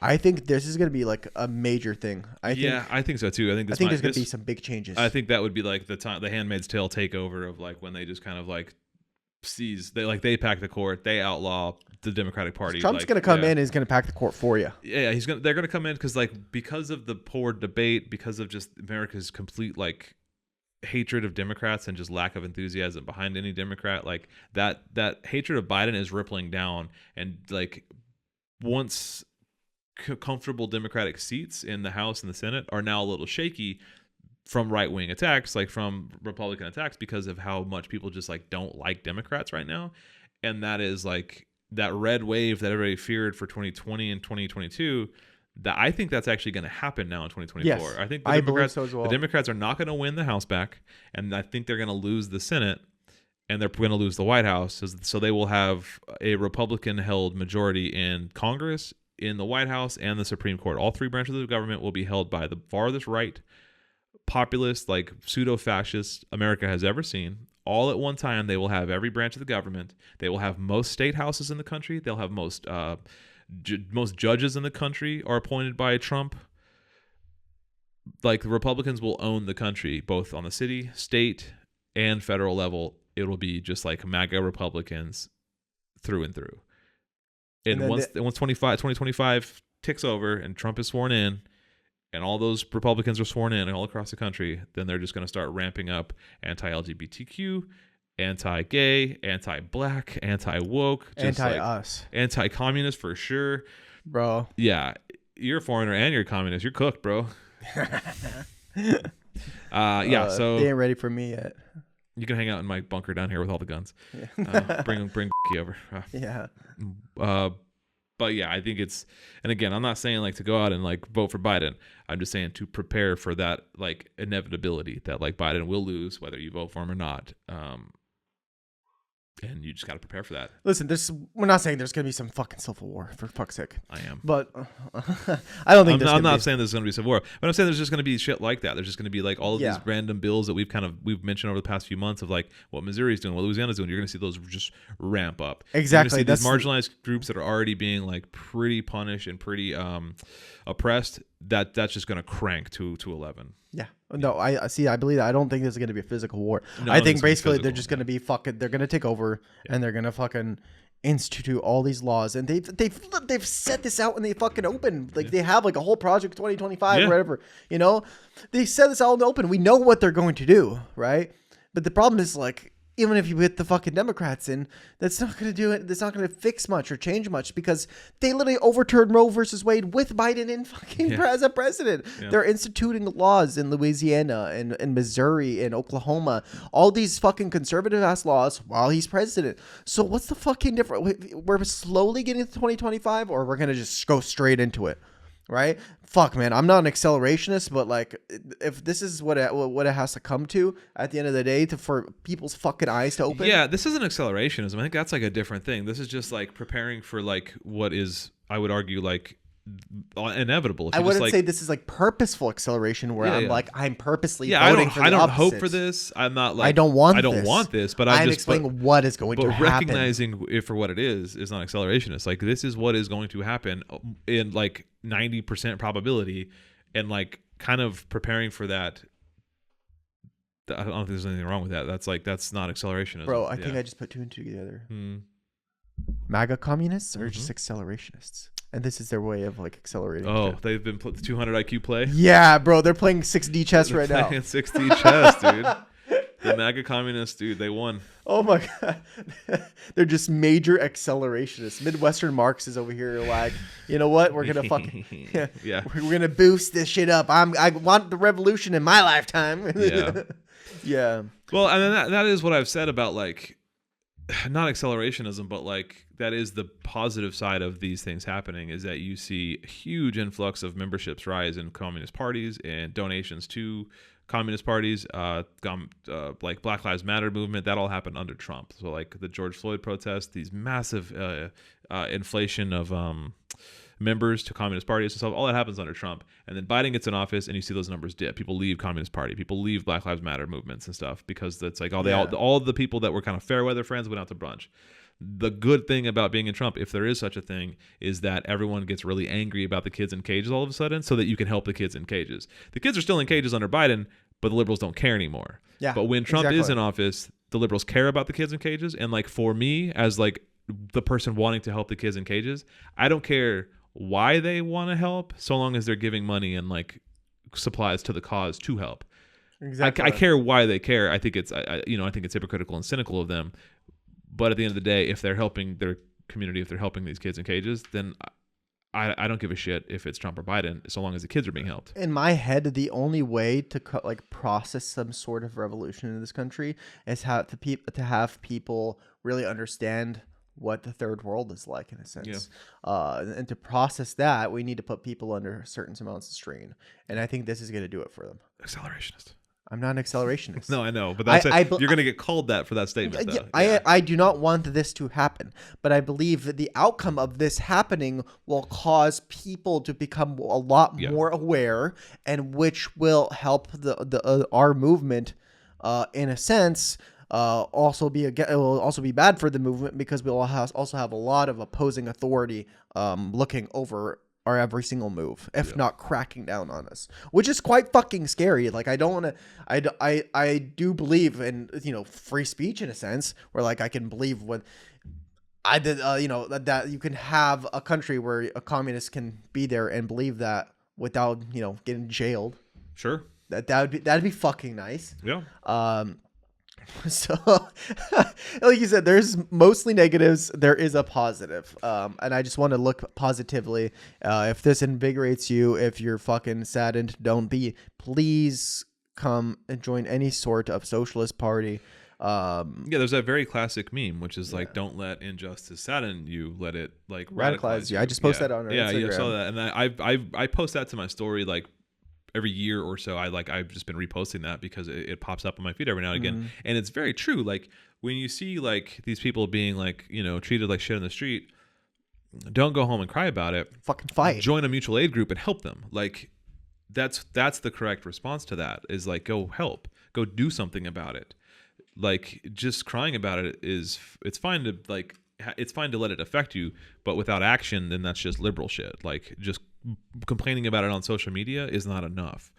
I think this is going to be like a major thing. I think so too. I think there's going to be some big changes. I think that would be like the Handmaid's Tale takeover of like when they just kind of like they pack the court, they outlaw the Democratic Party. Trump's going to come in and he's going to pack the court for you. Yeah, they're going to come in because of the poor debate, because of just America's complete like hatred of Democrats and just lack of enthusiasm behind any Democrat. Like that hatred of Biden is rippling down, and like once comfortable Democratic seats in the House and the Senate are now a little shaky from right-wing attacks, like from Republican attacks, because of how much people just like don't like Democrats right now. And that is like that red wave that everybody feared for 2020 and 2022. That I think that's actually going to happen now in 2024. Yes, I think believe so as well. The Democrats are not going to win the House back, and I think they're going to lose the Senate, and they're going to lose the White House. So they will have a Republican-held majority in Congress, in the White House, and the Supreme Court. All 3 branches of the government will be held by the farthest right, populist, like pseudo-fascist America has ever seen. All at one time, they will have every branch of the government. They will have most state houses in the country. They'll have most judges in the country are appointed by Trump. Like the Republicans will own the country, both on the city, state, and federal level. It will be just like MAGA Republicans through and through. And once 2025 ticks over and Trump is sworn in, and all those Republicans are sworn in all across the country, then they're just going to start ramping up anti-LGBTQ, anti-gay, anti-black, anti-woke, anti-us, anti-communist for sure, bro. Yeah, you're a foreigner and you're a communist. You're cooked, bro. So they ain't ready for me yet. You can hang out in my bunker down here with all the guns. Yeah. Bring over. Yeah. But yeah, I think it's, and again, I'm not saying like to go out and like vote for Biden. I'm just saying to prepare for that like inevitability that like Biden will lose whether you vote for him or not. And you just got to prepare for that. Listen, we're not saying there's going to be some fucking civil war, for fuck's sake. I am. But I don't think I'm not saying there's going to be civil war, but I'm saying there's just going to be shit like that. There's just going to be like all of these random bills that we've mentioned over the past few months of like what Missouri's doing, what Louisiana's doing. You're going to see those just ramp up. Exactly. You're going to see these marginalized groups that are already being like pretty punished and pretty oppressed. That's just going to crank to 11. Yeah. No, I see. I believe that. I don't think there's going to be a physical war. No, I think basically they're just going to be fucking. They're going to take over and they're going to fucking institute all these laws. And they've set this out when they fucking open. Like they have like a whole project 2025 or whatever. You know, they set this out in the open. We know what they're going to do, right? But the problem is like, even if you put the fucking Democrats in, that's not going to do it. That's not going to fix much or change much because they literally overturned Roe versus Wade with Biden in fucking as a president. Yeah. They're instituting laws in Louisiana and Missouri and Oklahoma, all these fucking conservative ass laws while he's president. So what's the fucking difference? We're slowly getting to 2025 or we're going to just go straight into it. Right? Fuck, man. I'm not an accelerationist, but like, if this is what it has to come to at the end of the day, for people's fucking eyes to open. Yeah, this isn't accelerationism. I think that's like a different thing. This is just like preparing for like what is, I would argue, like inevitable. I wouldn't say this is like purposeful acceleration where I'm purposely voting for the I don't opposites. hope for this. I'm not like I don't want this, but I'm just explaining what is going to happen. But recognizing it for what it is not accelerationist. Like this is what is going to happen in like 90% probability, and like kind of preparing for that. I don't think there's anything wrong with that. That's not accelerationism. Bro, I think I just put two and two together. MAGA communists are just accelerationists. And this is their way of like accelerating. Oh, they've been 200 IQ play? Yeah, bro. They're playing 6D chess right now. Playing 6D chess, dude. The MAGA communists, dude, they won. Oh my God. They're just major accelerationists. Midwestern Marxists over here are like, you know what? We're going to fucking, we're going to boost this shit up. I want the revolution in my lifetime. Yeah. Well, I mean, that is what I've said about like, not accelerationism, but like that is the positive side of these things happening, is that you see a huge influx of memberships rise in communist parties and donations to communist parties, like Black Lives Matter movement. That all happened under Trump. So like the George Floyd protests, these massive inflation of members to communist parties and stuff, all that happens under Trump. And then Biden gets in office and you see those numbers dip. People leave Communist Party, people leave Black Lives Matter movements and stuff, because it's like all the people that were kind of fair weather friends went out to brunch. The good thing about being in Trump, if there is such a thing, is that everyone gets really angry about the kids in cages all of a sudden, so that you can help the kids in cages. The kids are still in cages under Biden, but the liberals don't care anymore. Yeah, but when Trump is in office, the liberals care about the kids in cages. And like for me, as like the person wanting to help the kids in cages, I don't care why they want to help, so long as they're giving money and like supplies to the cause to help. Exactly. I care why they care. I think it's I think it's hypocritical and cynical of them. But at the end of the day, if they're helping their community, if they're helping these kids in cages, then I don't give a shit if it's Trump or Biden, so long as the kids are being helped. In my head, the only way to process some sort of revolution in this country is to have people really understand what the third world is like, in a sense. And to process that, we need to put people under certain amounts of strain. And I think this is going to do it for them. Accelerationist. I'm not an accelerationist. No, I know, but that's you're going to get called that for that statement. Though. I do not want this to happen, but I believe that the outcome of this happening will cause people to become a lot more aware, and which will help our movement, in a sense. It will also be bad for the movement, because we'll also have a lot of opposing authority looking over our every single move, if not cracking down on us, which is quite fucking scary. Like I don't want to. I do believe in free speech, in a sense, where like I can believe what I did, that you can have a country where a communist can be there and believe that without, getting jailed. Sure. That'd be fucking nice. Yeah. So, like you said, there's mostly negatives. There is a positive. And I just want to look positively. If this invigorates you, if you're fucking saddened, don't be. Please come and join any sort of socialist party. There's that very classic meme, which is like, don't let injustice sadden you, let it like radicalize you. I just posted that on our Instagram. Yeah, I saw that, and I post that to my story like every year or so. I've just been reposting that because it pops up on my feed every now and again, and it's very true. Like when you see like these people being like treated like shit in the street, don't go home and cry about it. Fucking fight. Join a mutual aid group and help them. Like that's the correct response to that. Is like go help, go do something about it. Like just crying about it it's fine to like it's fine to let it affect you, but without action, then that's just liberal shit. Like just complaining about it on social media is not enough.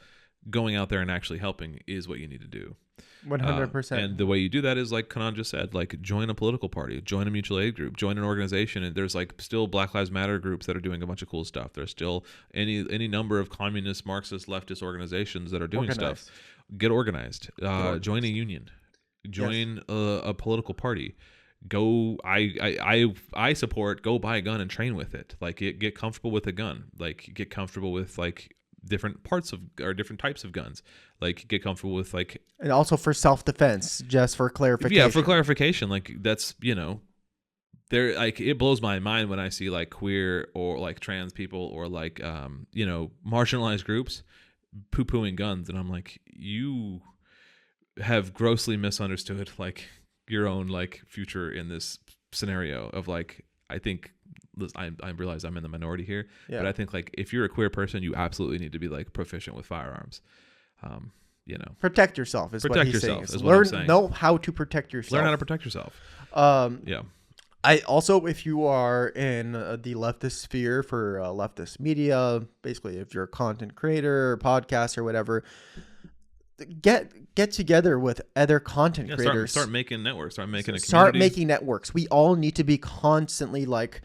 Going out there and actually helping is what you need to do. 100%. And the way you do that is like Kanan just said, like join a political party, join a mutual aid group, join an organization. And there's like still Black Lives Matter groups that are doing a bunch of cool stuff. There's still any number of communist, Marxist, leftist organizations that are doing stuff. Get organized. Join a union. Join a political party. Go. I support. Go buy a gun and train with it. Like get comfortable with a gun. Like get comfortable with like different parts of or different types of guns. Like get comfortable with like. And also for self-defense, just for clarification. Yeah, for clarification. Like that's there. Like it blows my mind when I see like queer or like trans people or like marginalized groups poo-pooing guns, and I'm like, you have grossly misunderstood like your own like future in this scenario of like I think I realize I'm in the minority here, but I think like if you're a queer person, you absolutely need to be like proficient with firearms. Protect yourself is what he's saying. Know how to protect yourself. Learn how to protect yourself. I also, if you are in the leftist sphere for leftist media, basically if you're a content creator or podcast or whatever, get together with other content creators. Start making networks. Start making a community. Start making networks. We all need to be constantly like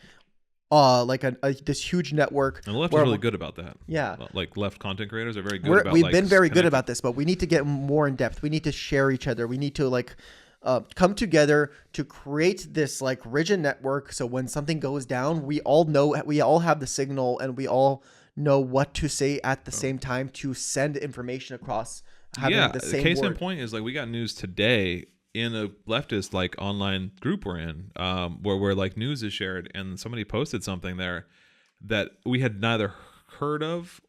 this huge network. And the left is really good about that. Yeah. Like left content creators are very good about we've been very good about this, but we need to get more in depth. We need to share each other. We need to like come together to create this like rigid network. So when something goes down, we all have the signal and we all know what to say at the same time to send information across. The same case word. In point is like we got news today in a leftist like online group we're in where like news is shared, and somebody posted something there that we had neither heard of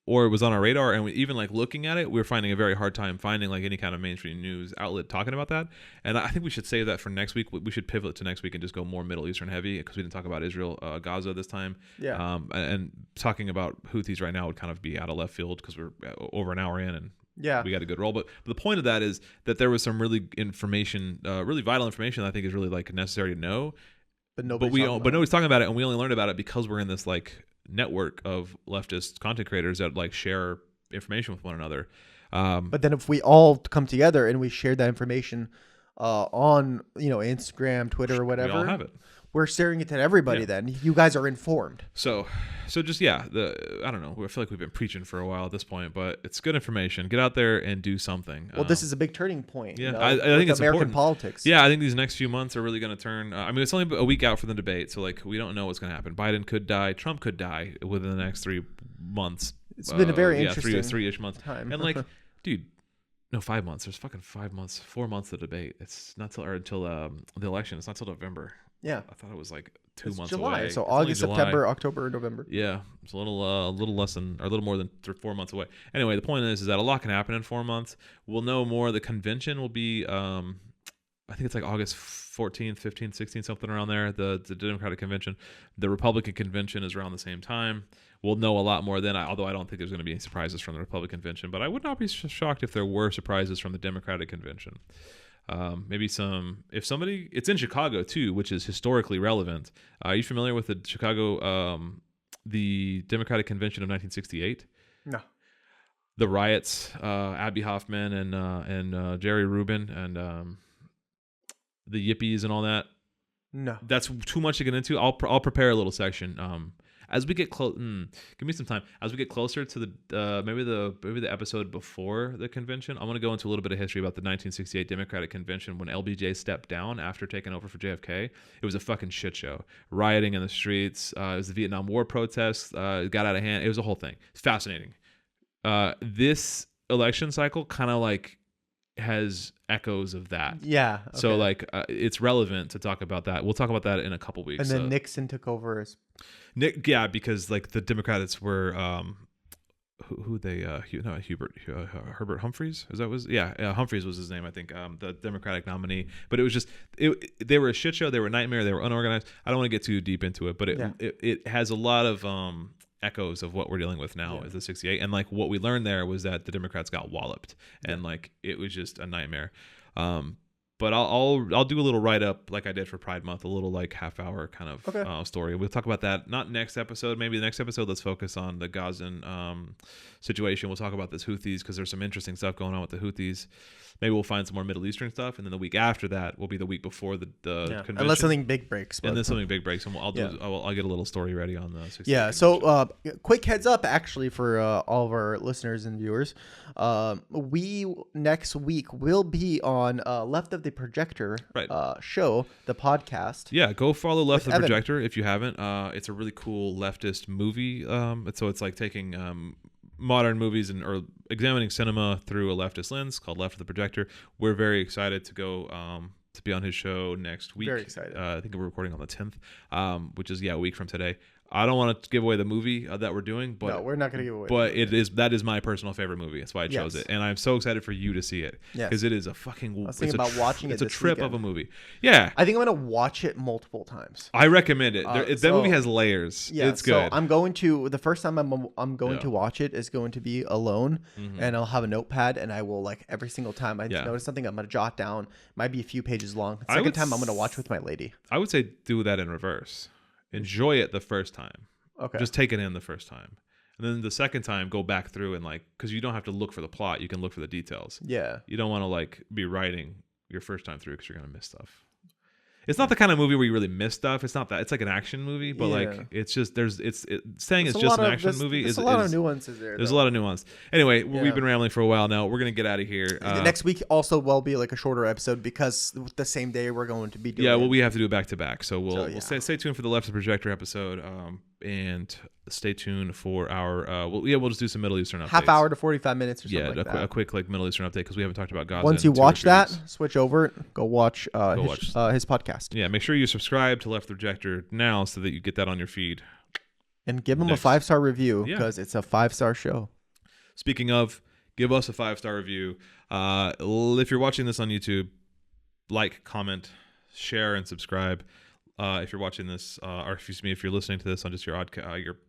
or it was on our radar, and even like looking at it, we were finding a very hard time finding like any kind of mainstream news outlet talking about that. And I think we should save that for next week. We should pivot to next week and just go more Middle Eastern heavy because we didn't talk about Israel, Gaza this time. Yeah. And talking about Houthis right now would kind of be out of left field because we're over an hour in and we got a good roll. But the point of that is that there was some really really vital information that I think is really like necessary to know. But nobody's talking about it, and we only learned about it because we're in this like network of leftist content creators that like share information with one another. But then if we all come together and we share that information on Instagram, Twitter, or whatever, we all have it. We're sharing it to everybody. Then you guys are informed. So just I don't know. I feel like we've been preaching for a while at this point, but it's good information. Get out there and do something. Well, this is a big turning point. Yeah, I think it's American important. Politics. Yeah, I think these next few months are really going to turn. I mean, it's only a week out for the debate, so like we don't know what's going to happen. Biden could die. Trump could die within the next 3 months. It's been a very interesting three-ish months time. And like, dude. No, 5 months. There's fucking 5 months, 4 months of debate. It's not until the election. It's not till November. Yeah, I thought it was like 2 months July. away. So August, September, October, November. Yeah, it's a little less than or a little more than 4 months away. Anyway, the point is that a lot can happen in 4 months. We'll know more. The convention will be, I think it's like August 14th, 15th, 16th, something around there. The Democratic convention, the Republican convention is around the same time. We'll know a lot more then, although I don't think there's going to be any surprises from the Republican convention, but I would not be shocked if there were surprises from the Democratic convention. Maybe it's in Chicago too, which is historically relevant. Are you familiar with the Chicago, the Democratic convention of 1968? No. The riots, Abby Hoffman and Jerry Rubin and the Yippies and all that. No, that's too much to get into. I'll prepare a little section. As we get close, give me some time. As we get closer to the maybe the episode before the convention, I'm going to go into a little bit of history about the 1968 Democratic Convention when LBJ stepped down after taking over for JFK. It was a fucking shit show. Rioting in the streets. It was the Vietnam War protests. It got out of hand. It was a whole thing. It's fascinating. This election cycle kind of like has echoes of that. Yeah. Okay. So like it's relevant to talk about that. We'll talk about that in a couple weeks. And then Nixon took over as because like the Democrats were Herbert Humphreys. Humphreys was his name, I think, the Democratic nominee. But it was just they were a shit show. They were a nightmare. They were unorganized. I don't want to get too deep into it, but it has a lot of echoes of what we're dealing with now is the 68, and like what we learned there was that the Democrats got walloped, and like it was just a nightmare. But I'll do a little write up like I did for Pride Month, a little like half hour kind of story. We'll talk about that not next episode, maybe the next episode. Let's focus on the Gazan situation. We'll talk about this Houthis because there's some interesting stuff going on with the Houthis. Maybe we'll find some more Middle Eastern stuff, and then the week after that will be the week before the convention. Unless something big breaks. And then something big breaks, and I'll get a little story ready on the 68. Yeah. So quick heads up, actually, for all of our listeners and viewers, we next week will be on Left of the Projector show, the podcast. Yeah, go follow Left of the Projector if you haven't. It's a really cool leftist movie. So it's like taking modern movies or examining cinema through a leftist lens called Left of the Projector. We're very excited to go to be on his show next week. Very excited. I think we're recording on the 10th, which is a week from today. I don't want to give away the movie that we're doing, but no, we're not going to give away. But that is my personal favorite movie. That's why I chose it, and I'm so excited for you to see it because it is a fucking. I was thinking about watching it. It's a trip of a movie. Yeah, I think I'm going to watch it multiple times. I recommend it. That movie has layers. Yeah, it's good. So I'm going to the first time I'm going to watch it is going to be alone, and I'll have a notepad, and I will like every single time I notice something, I'm going to jot down. Might be a few pages long. The second time I'm going to watch with my lady. I would say do that in reverse. Enjoy it the first time. Okay. Just take it in the first time. And then the second time, go back through and like, because you don't have to look for the plot. You can look for the details. Yeah. You don't want to like be writing your first time through because you're going to miss stuff. It's not the kind of movie where you really miss stuff. It's not that. It's like an action movie, but like it's just saying it's just an action movie. There's a lot of nuances there. There's a lot of nuance. Anyway, we've been rambling for a while now. We're gonna get out of here. The next week also will be like a shorter episode because the same day we're going to be doing. Yeah, well, we have to do it back to back, so we'll stay tuned for the Left of the Projector episode. And stay tuned for our we'll just do some Middle Eastern updates. Half hour to 45 minutes or something like that. A quick like Middle Eastern update because we haven't talked about Gaza. Once you watch that, switch over, go watch his podcast. Yeah, make sure you subscribe to Left of the Projector now so that you get that on your feed. And give him a 5-star review because it's a 5-star show. Speaking of, give us a 5-star review. If you're watching this on YouTube, like, comment, share, and subscribe. If you're watching this, if you're listening to this on just your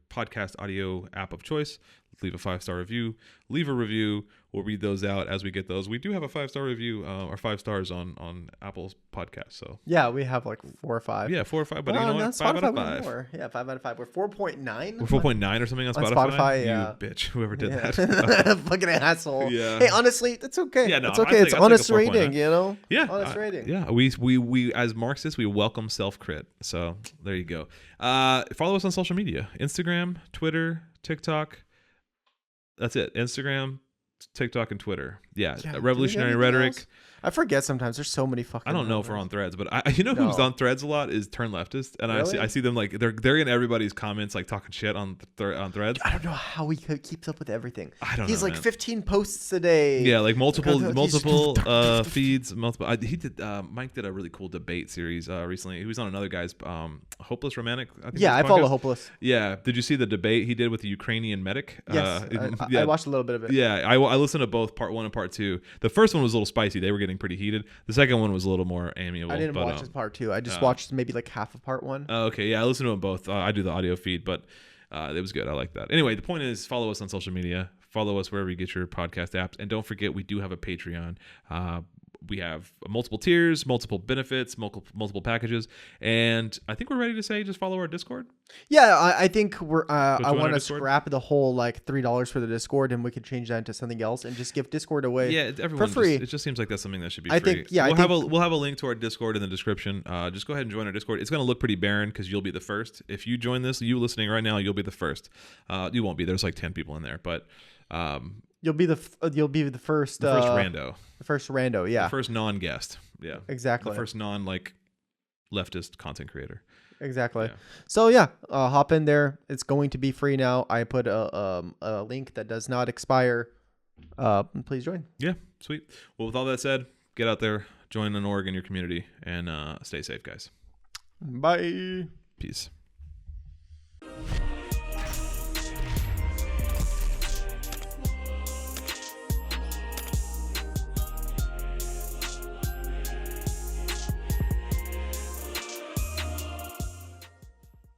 podcast audio app of choice, leave a 5-star review. Leave a review. We'll read those out as we get those. We do have a 5-star review, or 5 stars on Apple's podcast. So yeah, we have like 4 or 5. Yeah, 4 or 5. But you know what? 5 out of 5. Yeah, 5 out of 5. We're 4.9. We're 4.9 or something on Spotify. Yeah. You bitch, whoever did that. Fucking asshole. Yeah. Hey, honestly, it's okay. Yeah, no, it's okay. It's honest rating, you know. Yeah, honest rating. Yeah, we as Marxists, we welcome self-crit. So there you go. Follow us on social media: Instagram, Twitter, TikTok. That's it. Instagram, TikTok, and Twitter. Yeah, Revolutionary Rhetoric. Else? I forget sometimes. There's so many fucking. I don't know if we're on Threads, but who's on Threads a lot is Turn Leftist, and really? I see them like they're in everybody's comments like talking shit on Threads. I don't know how he keeps up with everything. I don't know. He's like 15 posts a day. Yeah, like multiple feeds. He did. Mike did a really cool debate series recently. He was on another guy's Hopeless Romantic. I follow Hopeless. Yeah, did you see the debate he did with the Ukrainian medic? Yes, I watched a little bit of it. Yeah, I listened to both part 1 and part 2. The first one was a little spicy. They were getting pretty heated. The second one was a little more amiable. I didn't watch his part 2. I just watched maybe like half of part 1. Okay, yeah, I listened to them both. I do the audio feed, but it was good. I like that. Anyway, the point is, follow us on social media. Follow us wherever you get your podcast apps, and don't forget we do have a Patreon. we have multiple tiers, multiple benefits, multiple packages, and I think we're ready to say just follow our Discord. Yeah, I think we're. I want to scrap the whole like $3 for the Discord, and we could change that into something else and just give Discord away. Yeah, everyone for free. It just seems like that's something that should be free. We'll have a link to our Discord in the description. Just go ahead and join our Discord. It's going to look pretty barren because you'll be the first. If you join this, you listening right now, you'll be the first. You won't be. There's like 10 people in there, but. You'll be the first. The first rando. The first rando, yeah. The first non-guest, yeah. Exactly. The first leftist content creator. Exactly. Yeah. So yeah, hop in there. It's going to be free now. I put a link that does not expire. Please join. Yeah, sweet. Well, with all that said, get out there, join an org in your community, and stay safe, guys. Bye. Peace.